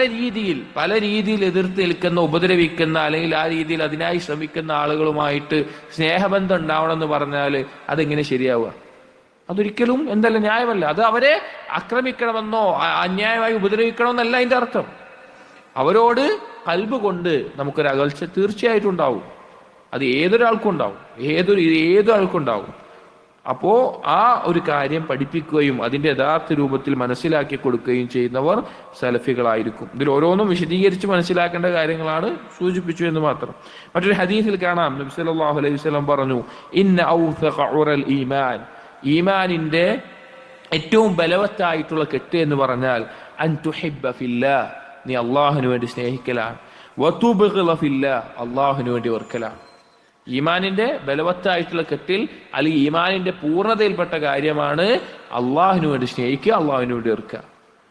രീതിയിൽ എതിർത്ത് നിൽക്കുന്ന, ഉപദ്രവിക്കുന്ന, അല്ലെങ്കിൽ ആ രീതിയിൽ അതിനായി ശ്രമിക്കുന്ന ആളുകളുമായിട്ട് സ്നേഹബന്ധം ഉണ്ടാവണമെന്ന് പറഞ്ഞാൽ അതെങ്ങനെ ശരിയാവുക? അതൊരിക്കലും ന്യായമല്ല. അത് അവരെ ആക്രമിക്കണമെന്നോ അന്യായമായി ഉപദ്രവിക്കണമെന്നല്ല അതിന്റെ അർത്ഥം. അവരോട് കൽബ് കൊണ്ട് നമുക്കൊരു അകൽച്ച തീർച്ചയായിട്ടും ഉണ്ടാവും. അത് ഏതൊരാൾക്കും ഉണ്ടാവും. അപ്പോ ആ ഒരു കാര്യം പഠിപ്പിക്കുകയും അതിന്റെ യഥാർത്ഥ രൂപത്തിൽ മനസ്സിലാക്കി കൊടുക്കുകയും ചെയ്യുന്നവർ സലഫികളായിരിക്കും. ഇതിൽ ഓരോന്നും വിശദീകരിച്ച് മനസ്സിലാക്കേണ്ട കാര്യങ്ങളാണ് സൂചിപ്പിച്ചു എന്ന് മാത്രം. മറ്റൊരു ഹദീസിൽ കാണാം, നബി സല്ലല്ലാഹു അലൈഹി വസല്ലം പറഞ്ഞു, ഇന്ന ഔസഖ ഉറൽ ഈമാൻ, ഈമാനിന്റെ ഏറ്റവും ബലവത്തായിട്ടുള്ള കെട്ട് എന്ന് പറഞ്ഞാൽ അൻ തുഹിബ്ബ ഫില്ലാഹ്, നീ അള്ളാഹുവിന് വേണ്ടി സ്നേഹിക്കലാണ്, വതുബ്ഗിള ഫില്ലാഹ്, അള്ളാഹുവിന് വേണ്ടി വെറുക്കലാണ്. ഈമാനിന്റെ ബലവത്തായിട്ടുള്ള കെട്ടിൽ, അല്ലെങ്കിൽ ഈമാനിന്റെ പൂർണ്ണതയിൽപ്പെട്ട കാര്യമാണ് അള്ളാഹുവിന് വേണ്ടി സ്നേഹിക്കുക, അള്ളാഹുവിന് വേണ്ടി വെറുക്കുക.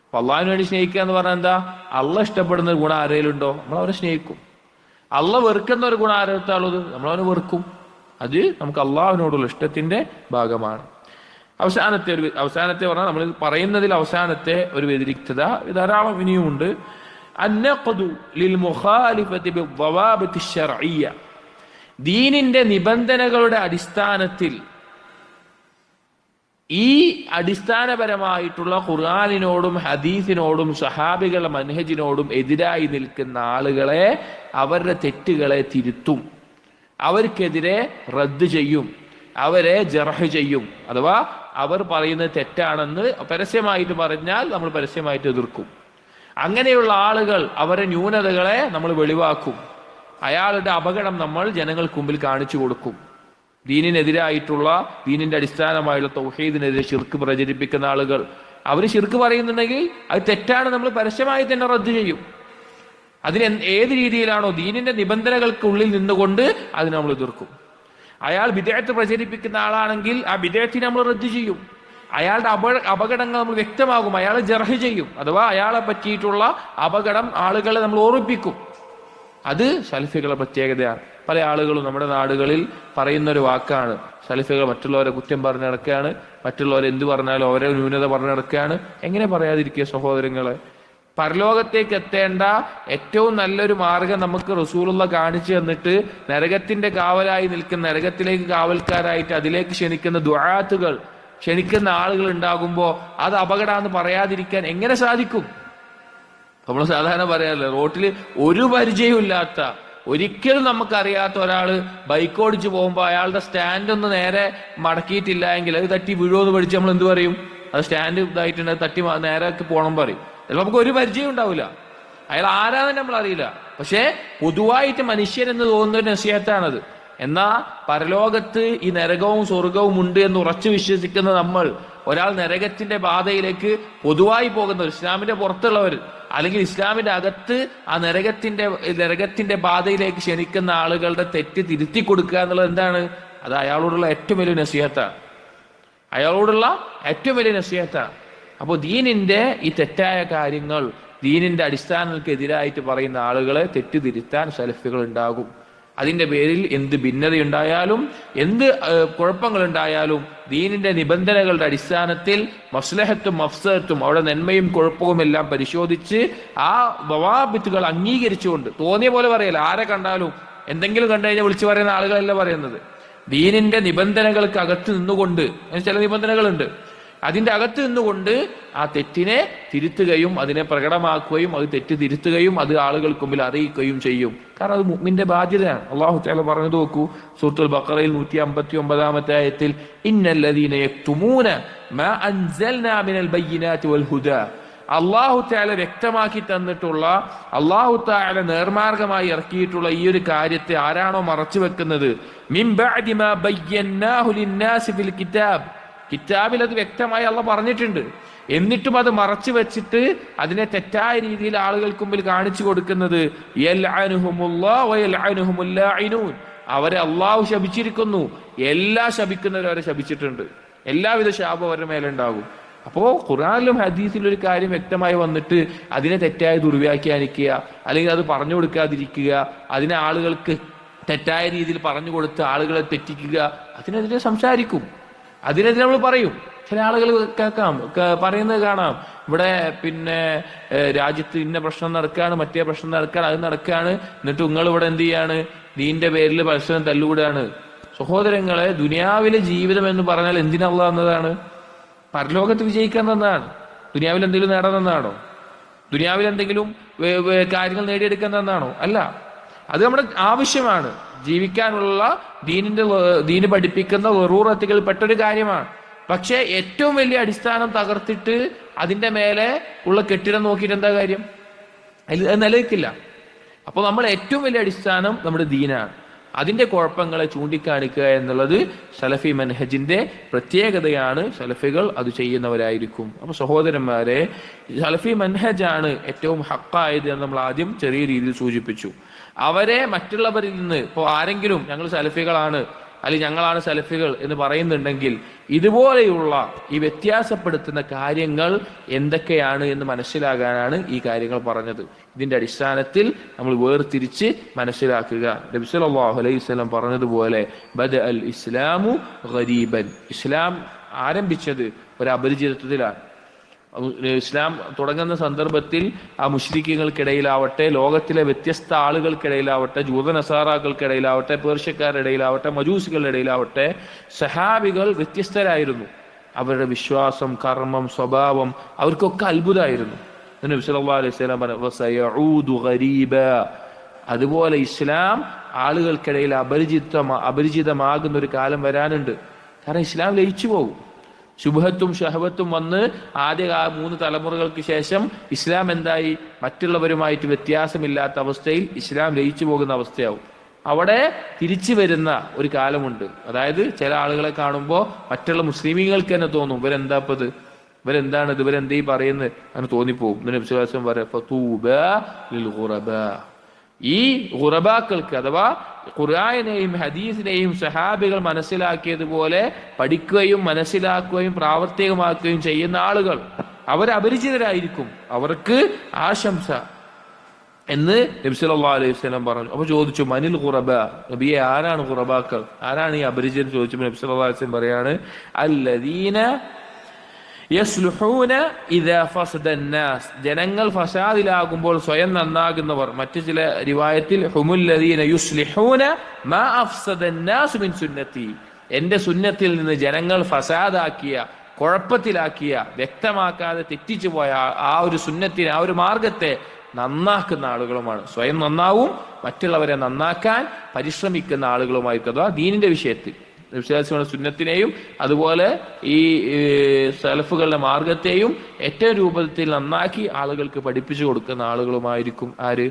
അപ്പൊ അള്ളാഹുവിന് വേണ്ടി സ്നേഹിക്കുക എന്ന് പറഞ്ഞാൽ എന്താ? അള്ളാഹ് ഇഷ്ടപ്പെടുന്ന ഗുണം ആരെയിലുണ്ടോ നമ്മൾ അവരെ സ്നേഹിക്കും. അള്ളാഹ് വെറുക്കുന്ന ഒരു ഗുണം ആരെടുത്താളുള്ളത് നമ്മൾ അവനെ വെറുക്കും. അത് നമുക്ക് അള്ളാഹുവിനോടുള്ള ഇഷ്ടത്തിന്റെ ഭാഗമാണ്. അവസാനത്തെ പറഞ്ഞാൽ നമ്മൾ പറയുന്നതിൽ അവസാനത്തെ ഒരു വ്യതിരിക്തത ധാരാളം ഇനിയുമുണ്ട്. അന്നഖദു ലിൽ മുഖാലിഫതി ബിദ്ദവാബിത്തി ശർഇയ്യ, ദീനിന്റെ നിബന്ധനകളുടെ അടിസ്ഥാനത്തിൽ ഈ അടിസ്ഥാനപരമായിട്ടുള്ള ഖുർആനിനോടും ഹദീസിനോടും സഹാബികളുടെ മൻഹജിനോടും എതിരായി നിൽക്കുന്ന ആളുകളെ, അവരുടെ തെറ്റുകളെ തിരുത്തും, അവർക്കെതിരെ റദ്ദ് ചെയ്യും, അവരെ ജർഹ് ചെയ്യും. അഥവാ അവർ പറയുന്നത് തെറ്റാണെന്ന് പരസ്യമായിട്ട് പറഞ്ഞാൽ നമ്മൾ പരസ്യമായിട്ട് എതിർക്കും. അങ്ങനെയുള്ള ആളുകൾ, അവരുടെ ന്യൂനതകളെ നമ്മൾ വെളിവാക്കും. അയാളുടെ അപകടം നമ്മൾ ജനങ്ങൾക്ക് മുമ്പിൽ കാണിച്ചു കൊടുക്കും. ദീനിനെതിരായിട്ടുള്ള, ദീനിന്റെ അടിസ്ഥാനമായുള്ള തൗഹീദിനെതിരെ ശിർക്ക് പ്രചരിപ്പിക്കുന്ന ആളുകൾ, അവർ ശിർക്ക് പറയുന്നുണ്ടെങ്കിൽ അത് തെറ്റാണ്, നമ്മൾ പരസ്യമായി തന്നെ റദ്ദ് ചെയ്യും. അതിന് ഏത് രീതിയിലാണോ ദീനിന്റെ നിബന്ധനകൾക്കുള്ളിൽ നിന്നുകൊണ്ട് അതിനെ നമ്മൾ എതിർക്കും. അയാൾ ബിദ്അത്ത് പ്രചരിപ്പിക്കുന്ന ആളാണെങ്കിൽ ആ ബിദ്അത്തിനെ നമ്മൾ റദ്ദ് ചെയ്യും. അയാളുടെ അപകടങ്ങൾ നമ്മൾ വ്യക്തമാകും, അയാളെ ജർഹ് ചെയ്യും. അഥവാ അയാളെ പറ്റിയിട്ടുള്ള അപകടം ആളുകളെ നമ്മൾ ഓർമ്മിപ്പിക്കും. അത് സലഫികളുടെ പ്രത്യേകതയാണ്. പല ആളുകളും നമ്മുടെ നാടുകളിൽ പറയുന്നൊരു വാക്കാണ്, സലഫികൾ മറ്റുള്ളവരെ കുറ്റം പറഞ്ഞു നടക്കുകയാണ്, മറ്റുള്ളവരെ എന്ത് പറഞ്ഞാലും അവരെ ന്യൂനത പറഞ്ഞു നടക്കുകയാണ്. എങ്ങനെ പറയാതിരിക്കുക സഹോദരങ്ങളെ? പരലോകത്തേക്ക് എത്തേണ്ട ഏറ്റവും നല്ലൊരു മാർഗം നമുക്ക് റസൂലുള്ള കാണിച്ചു തന്നിട്ട്, നരകത്തിന്റെ കാവലായി നിൽക്കുന്ന, നരകത്തിലേക്ക് കാവൽക്കാരായിട്ട് അതിലേക്ക് ക്ഷണിക്കുന്ന ദുആത്തുകൾ, ക്ഷണിക്കുന്ന ആളുകൾ ഉണ്ടാകുമ്പോ അത് അപകടമാണെന്ന് പറയാതിരിക്കാൻ എങ്ങനെ സാധിക്കും? നമ്മൾ സാധാരണ പറയാറില്ല, റോട്ടിൽ ഒരു പരിചയവും ഇല്ലാത്ത, ഒരിക്കലും നമുക്കറിയാത്ത ഒരാള് ബൈക്ക് ഓടിച്ചു പോകുമ്പോൾ അയാളുടെ സ്റ്റാൻഡ് ഒന്ന് നേരെ മടക്കിയിട്ടില്ല എങ്കിൽ അത് തട്ടി വീഴുമെന്ന് പഠിച്ച് നമ്മൾ എന്ത് പറയും? അത് സ്റ്റാൻഡ് ഇതായിട്ടുണ്ട്, തട്ടി നേരെ പോകണം പറയും. ചിലപ്പോൾ നമുക്ക് ഒരു പരിചയം ഉണ്ടാവില്ല, അയാൾ ആരാന്ന് നമ്മൾ അറിയില്ല. പക്ഷെ പൊതുവായിട്ട് മനുഷ്യരെന്ന് തോന്നുന്ന ഒരു നസിഹത്താണത്. എന്നാ പരലോകത്ത് ഈ നരകവും സ്വർഗവും ഉണ്ട് എന്ന് ഉറച്ചു വിശ്വസിക്കുന്ന നമ്മൾ, ഒരാൾ നരകത്തിന്റെ പാതയിലേക്ക് പൊതുവായി പോകുന്നവർ, ഇസ്ലാമിന്റെ പുറത്തുള്ളവർ അല്ലെങ്കിൽ ഇസ്ലാമിന്റെ അകത്ത് ആ നരകത്തിന്റെ പാതയിലേക്ക് ക്ഷണിക്കുന്ന ആളുകളുടെ തെറ്റ് തിരുത്തി കൊടുക്കുക എന്നുള്ളത് എന്താണ്? അത് അയാളോടുള്ള ഏറ്റവും വലിയ നസിഹത്താണ്. അപ്പോൾ ദീനിന്റെ ഈ തെറ്റായ കാര്യങ്ങൾ, ദീനിന്റെ അടിസ്ഥാനങ്ങൾക്ക് എതിരായിട്ട് പറയുന്ന ആളുകളെ തെറ്റുതിരുത്താൻ സലഫികൾ ഉണ്ടാകും. അതിന്റെ പേരിൽ എന്ത് ഭിന്നതയുണ്ടായാലും എന്ത് കുഴപ്പങ്ങളുണ്ടായാലും ദീനിന്റെ നിബന്ധനകളുടെ അടിസ്ഥാനത്തിൽ മസ്ലഹത്തും മഫ്സഹത്തും അവിടെ നന്മയും കുഴപ്പവും എല്ലാം പരിശോധിച്ച് ആ ദവാബിത്തുകൾ അംഗീകരിച്ചുകൊണ്ട് തോന്നിയ പോലെ പറയല. ആരെ കണ്ടാലും എന്തെങ്കിലും കണ്ടു കഴിഞ്ഞാൽ വിളിച്ചു പറയുന്ന ആളുകളല്ല പറയുന്നത്. ദീനിന്റെ നിബന്ധനകൾക്ക് അകത്ത് നിന്നുകൊണ്ട്, ചില നിബന്ധനകളുണ്ട്, അതിന്റെ അകത്ത് നിന്നുകൊണ്ട് ആ തെറ്റിനെ തിരുത്തുകയും അതിനെ പ്രകടമാക്കുകയും അത് തെറ്റ് തിരുത്തുകയും അത് ആളുകൾക്ക് മുമ്പിൽ അറിയിക്കുകയും ചെയ്യും. കാരണം അത് മുഅ്മിന്റെ ബാധ്യതയാണ്. അല്ലാഹു തആല പറഞ്ഞു നോക്കൂ, സൂറത്തുൽ ബഖറയിൽ 159-ാമത്തെ ആയത്തിൽ, ഇന്നല്ലദീന യക്തുമൂന മാ അൻസൽനാ മിനൽ ബയ്യിനാതി വൽ ഹുദാ. അല്ലാഹു തആല വ്യക്തമാക്കി തന്നിട്ടുള്ള, അല്ലാഹു തആല നേർമാർഗമായി ഇറക്കിയിട്ടുള്ള ഈ ഒരു കാര്യത്തെ ആരാണോ മറച്ചു വെക്കുന്നത്, മിൻ ബഅദി മാ ബയ്യനാഹു ലിന്നാസി ഫിൽ കിതാബ്, കിതാബിൽ അത് വ്യക്തമായി അള്ളാഹ് പറഞ്ഞിട്ടുണ്ട്, എന്നിട്ടും അത് മറച്ചു വെച്ചിട്ട് അതിനെ തെറ്റായ രീതിയിൽ ആളുകൾക്ക് മുമ്പിൽ കാണിച്ചു കൊടുക്കുന്നത്, യൽഅനുഹുമുല്ലാഹു വയൽഅനുഹുമുൽ ലാഇനൂൻ, അവരെ അള്ളാഹു ശപിച്ചിരിക്കുന്നു, എല്ലാ ശപിക്കുന്നവരും അവരെ ശപിച്ചിട്ടുണ്ട്, എല്ലാവിധ ശാപം അവരുടെ മേലുണ്ടാകും. അപ്പോ ഖുർആനിലും ഹദീസിലും ഒരു കാര്യം വ്യക്തമായി വന്നിട്ട് അതിനെ തെറ്റായി ദുർവ്യാഖ്യാനിക്കുക, അല്ലെങ്കിൽ അത് പറഞ്ഞു കൊടുക്കാതിരിക്കുക, അതിനെ ആളുകൾക്ക് തെറ്റായ രീതിയിൽ പറഞ്ഞു കൊടുത്ത് ആളുകളെ തെറ്റിക്കുക, അതിനെതിരെ സംസാരിക്കും, അതിനെതിരെ നമ്മൾ പറയും. ചില ആളുകൾ കേൾക്കാം, പറയുന്നത് കാണാം, ഇവിടെ പിന്നെ രാജ്യത്ത് ഇന്ന പ്രശ്നം നടക്കുകയാണ്, മറ്റേ പ്രശ്നം നടക്കുകയാണ്, അത് നടക്കുകയാണ്, എന്നിട്ട് നിങ്ങൾ ഇവിടെ എന്ത് ചെയ്യാണ്, ദീന്റെ പേരിൽ പരസ്പരം തല്ലുകൂടാണ്. സഹോദരങ്ങളെ, ദുനിയാവിലെ ജീവിതം എന്ന് പറഞ്ഞാൽ എന്തിനുള്ള എന്നതാണ്? പരലോകത്ത് വിജയിക്കാൻ തന്നതാണ്. ദുനിയാവിൽ എന്തെങ്കിലും നേടാൻ തന്നാണോ? ദുനിയാവിൽ എന്തെങ്കിലും കാര്യങ്ങൾ നേടിയെടുക്കാൻ തന്നാണോ? അല്ല. അത് നമ്മുടെ ആവശ്യമാണ്, ജീവിക്കാനുള്ള ദീന് പഠിപ്പിക്കുന്ന ലറൂറത്തുകൾ പെട്ടൊരു കാര്യമാണ്. പക്ഷെ ഏറ്റവും വലിയ അടിസ്ഥാനം തകർത്തിട്ട് അതിന്റെ മേലെ ഉള്ള കെട്ടിടം നോക്കിയിട്ട് എന്താ കാര്യം? അത് നിലനിൽക്കില്ല. അപ്പൊ നമ്മൾ ഏറ്റവും വലിയ അടിസ്ഥാനം നമ്മുടെ ദീനാണ്. അതിന്റെ കുഴപ്പങ്ങളെ ചൂണ്ടിക്കാണിക്കുക എന്നുള്ളത് സലഫി മൻഹജിന്റെ പ്രത്യേകതയാണ്. സലഫികൾ അത് ചെയ്യുന്നവരായിരിക്കും. അപ്പൊ സഹോദരന്മാരെ, സലഫി മൻഹജാണ് ഏറ്റവും ഹക്കായത് എന്ന് നമ്മൾ ആദ്യം ചെറിയ രീതിയിൽ സൂചിപ്പിച്ചു. അവരെ മറ്റുള്ളവരിൽ നിന്ന്, ഇപ്പോൾ ആരെങ്കിലും ഞങ്ങൾ സലഫികളാണ് അല്ലെങ്കിൽ ഞങ്ങളാണ് സലഫികൾ എന്ന് പറയുന്നുണ്ടെങ്കിൽ, ഇതുപോലെയുള്ള ഈ വ്യത്യാസപ്പെടുത്തുന്ന കാര്യങ്ങൾ എന്തൊക്കെയാണ് എന്ന് മനസ്സിലാകാനാണ് ഈ കാര്യങ്ങൾ പറഞ്ഞത്. ഇതിന്റെ അടിസ്ഥാനത്തിൽ നമ്മൾ വേർതിരിച്ച് മനസ്സിലാക്കുക. നബി സല്ലല്ലാഹു അലൈഹി വസല്ലം പറഞ്ഞതുപോലെ, ബദഅൽ ഇസ്ലാമു ഗരീബൻ, ഇസ്ലാം ആരംഭിച്ചത് ഒരു അപരിചിതത്വത്തിലാണ്. ഇസ്ലാം തുടങ്ങുന്ന സന്ദർഭത്തിൽ ആ മുശ്രിക്കീങ്ങൾക്കിടയിലാവട്ടെ, ലോകത്തിലെ വ്യത്യസ്ത ആളുകൾക്കിടയിലാവട്ടെ, ജൂത നസാറാക്കൾക്കിടയിലാവട്ടെ, പേർഷ്യക്കാരുടെ ഇടയിലാവട്ടെ, മജൂസികളുടെ ഇടയിലാവട്ടെ, സഹാബികൾ വ്യത്യസ്തരായിരുന്നു. അവരുടെ വിശ്വാസം, കർമ്മം, സ്വഭാവം അവർക്കൊക്കെ അത്ഭുതമായിരുന്നു. നബി സല്ലല്ലാഹു അലൈഹി വസല്ലം പറഞ്ഞു, ഗരീബ, അതുപോലെ ഇസ്ലാം ആളുകൾക്കിടയിൽ അപരിചിതമാകുന്ന ഒരു കാലം വരാനുണ്ട്. കാരണം ഇസ്ലാം ലയിച്ചു പോകും. ശുഭത്തും ഷഹവത്തും വന്ന് ആദ്യ 3 തലമുറകൾക്ക് ശേഷം ഇസ്ലാം എന്തായി? മറ്റുള്ളവരുമായിട്ട് വ്യത്യാസമില്ലാത്ത അവസ്ഥയിൽ ഇസ്ലാം ലയിച്ചു പോകുന്ന അവസ്ഥയാവും. അവിടെ തിരിച്ചു വരുന്ന ഒരു കാലമുണ്ട്. അതായത് ചില ആളുകളെ കാണുമ്പോൾ മറ്റുള്ള മുസ്ലിമീങ്ങൾക്ക് തന്നെ തോന്നും, ഇവരെന്താപ്പത്, ഇവരെന്താണിത്, ഇവരെന്തീ പറയുന്നത് അങ്ങനെ തോന്നിപ്പോവും. നബി സ്വല്ലല്ലാഹു അലൈഹി വസല്ലം പറയാ, ഫതൂബാ ലിൽ ഗുറബാ, ഈ ഗുറബാക്കൾക്ക് അഥവാ ഖുർആനെയും ഹദീസിനെയും സഹാബികൾ മനസ്സിലാക്കിയതുപോലെ പഠിക്കുകയും മനസ്സിലാക്കുകയും പ്രാവർത്തികമാക്കുകയും ചെയ്യുന്ന ആളുകൾ അവർ അപരിചിതരായിരിക്കും, അവർക്ക് ആശംസ എന്ന് നബി സല്ലല്ലാഹു അലൈഹി വസല്ലം പറഞ്ഞു. അപ്പൊ ചോദിച്ചു, മനിൽ ഖുറബ, നബിയെ ആരാണ് ഖുറബാക്കൾ, ആരാണ് ഈ അപരിചിതർ ചോദിച്ചപ്പോൾ നബി സല്ലല്ലാഹു അലൈഹി വസല്ലം പറയാണ്, അല്ലദീന യസ്ലുഹൂന ഇദാ ഫസദ അന്നാസ്, ജനങ്ങൾ ഫസാദിലാകുമ്പോൾ സ്വയം നന്നാകുന്നവർ. മറ്റു ചില റിവായത്തിൽ ഹുമുല്ലദീന യുസ്ലിഹൂന മാ അഫ്സദ അന്നാസ് മിൻ സുന്നത്തി, എന്റെ സുന്നത്തിൽ നിന്ന് ജനങ്ങൾ ഫസാദാക്കിയ, കുഴപ്പത്തിലാക്കിയ, വ്യക്തമാക്കാതെ തെറ്റിച്ചു പോയ ആ ഒരു സുന്നത്തിനെ, ആ ഒരു മാർഗത്തെ നന്നാക്കുന്ന ആളുകളുമാണ്. സ്വയം നന്നാവും, മറ്റുള്ളവരെ നന്നാക്കാൻ പരിശ്രമിക്കുന്ന ആളുകളുമായിരിക്കും. അഥവാ ദീനിന്റെ വിഷയത്തിൽ വിശ്വാസികളുടെ സുന്നത്തിനെയും അതുപോലെ ഈ സലഫുകളുടെ മാർഗത്തെയും ഏറ്റവും രൂപത്തിൽ നന്നാക്കി ആളുകൾക്ക് പഠിപ്പിച്ചു കൊടുക്കുന്ന ആളുകളുമായിരിക്കും ആര്?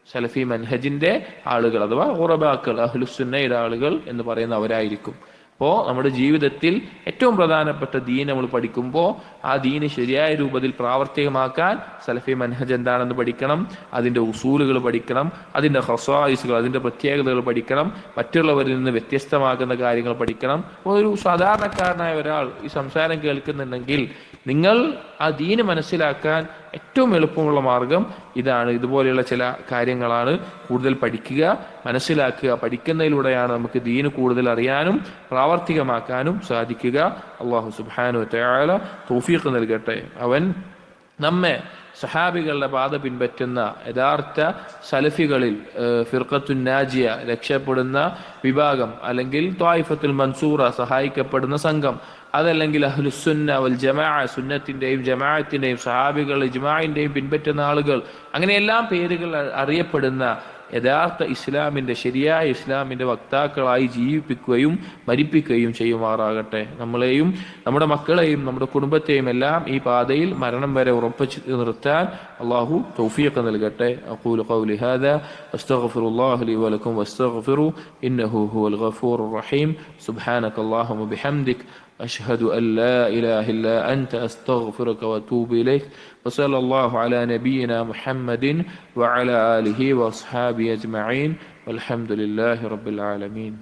സലഫി മൻഹജിന്റെ ആളുകൾ അഥവാ ഖുറബാക്കൾ, അഹ്ലുസുന്നയുടെ ആളുകൾ എന്ന് പറയുന്നവരായിരിക്കും. അപ്പോൾ നമ്മുടെ ജീവിതത്തിൽ ഏറ്റവും പ്രധാനപ്പെട്ട ദീൻ നമ്മൾ പഠിക്കുമ്പോൾ ആ ദീന് ശരിയായ രൂപത്തിൽ പ്രാവർത്തികമാക്കാൻ സലഫി മൻഹജ് എന്താണെന്ന് പഠിക്കണം, അതിൻ്റെ ഉസൂലുകൾ പഠിക്കണം, അതിൻ്റെ ഖസായിസുകൾ, അതിൻ്റെ പ്രത്യേകതകൾ പഠിക്കണം, മറ്റുള്ളവരിൽ നിന്ന് വ്യത്യസ്തമാകുന്ന കാര്യങ്ങൾ പഠിക്കണം. അപ്പോൾ ഒരു സാധാരണക്കാരനായ ഒരാൾ ഈ സംസാരം കേൾക്കുന്നുണ്ടെങ്കിൽ നിങ്ങൾ ആ ദീന് മനസ്സിലാക്കാൻ ഏറ്റവും എളുപ്പമുള്ള മാർഗം ഇതാണ്. ഇതുപോലെയുള്ള ചില കാര്യങ്ങളാണ്. കൂടുതൽ പഠിക്കുക, മനസ്സിലാക്കുക. പഠിക്കുന്നതിലൂടെയാണ് നമുക്ക് ദീന് കൂടുതൽ അറിയാനും പ്രാവർത്തികമാക്കാനും സാധിക്കുക. അല്ലാഹു സുബ്ഹാനഹു വ തആല തൗഫീഖ് നൽകട്ടെ. അവൻ നമ്മെ സഹാബികളുടെ പാത പിൻപറ്റുന്ന യഥാർത്ഥ സലഫികളിൽ ഫിർഖത്തുൻ നാജിയ രക്ഷപ്പെടുന്ന വിഭാഗം, അല്ലെങ്കിൽ ത്വായിഫത്തുൽ മൻസൂറ സഹായിക്കപ്പെടുന്ന സംഘം, അതല്ലെങ്കിൽ അഹ്ലുസുന്ന വൽ ജമാഅ സുന്നത്തിന്റെയും ജമാഅത്തിന്റെയും സഹാബികൾ ഇജ്മാഇന്റെയും പിൻപറ്റുന്ന ആളുകൾ, അങ്ങനെ എല്ലാ പേരുകൾ അറിയപ്പെടുന്ന യഥാർത്ഥ ഇസ്ലാമിന്റെ ശരിയായ ഇസ്ലാമിന്റെ വക്താക്കളായി ജീവിപ്പിക്കുകയും മരിപ്പിക്കുകയും ചെയ്യുമാറാകട്ടെ. നമ്മളെയും നമ്മുടെ മക്കളെയും നമ്മുടെ കുടുംബത്തെയും എല്ലാം ഈ പാതയിൽ മരണം വരെ ഉറപ്പിച്ച് നിർത്താൻ അല്ലാഹു തൗഫീഖ് നൽകട്ടെ. അഖൂലു ഖൗലി ഹാദാ അസ്തഗ്ഫിറുല്ലാഹ ലി വലക്കും വസ്തഗ്ഫിറു ഇന്നഹു ഹുവൽ ഗഫൂറുർ റഹീം. സുബ്ഹാനകല്ലാഹുമ്മ ബിഹംദിക أشهد أن لا إله إلا أنت أستغفرك وأتوب إليك. وصلى الله على نبينا محمد وعلى آله وأصحابه أجمعين والحمد لله رب العالمين.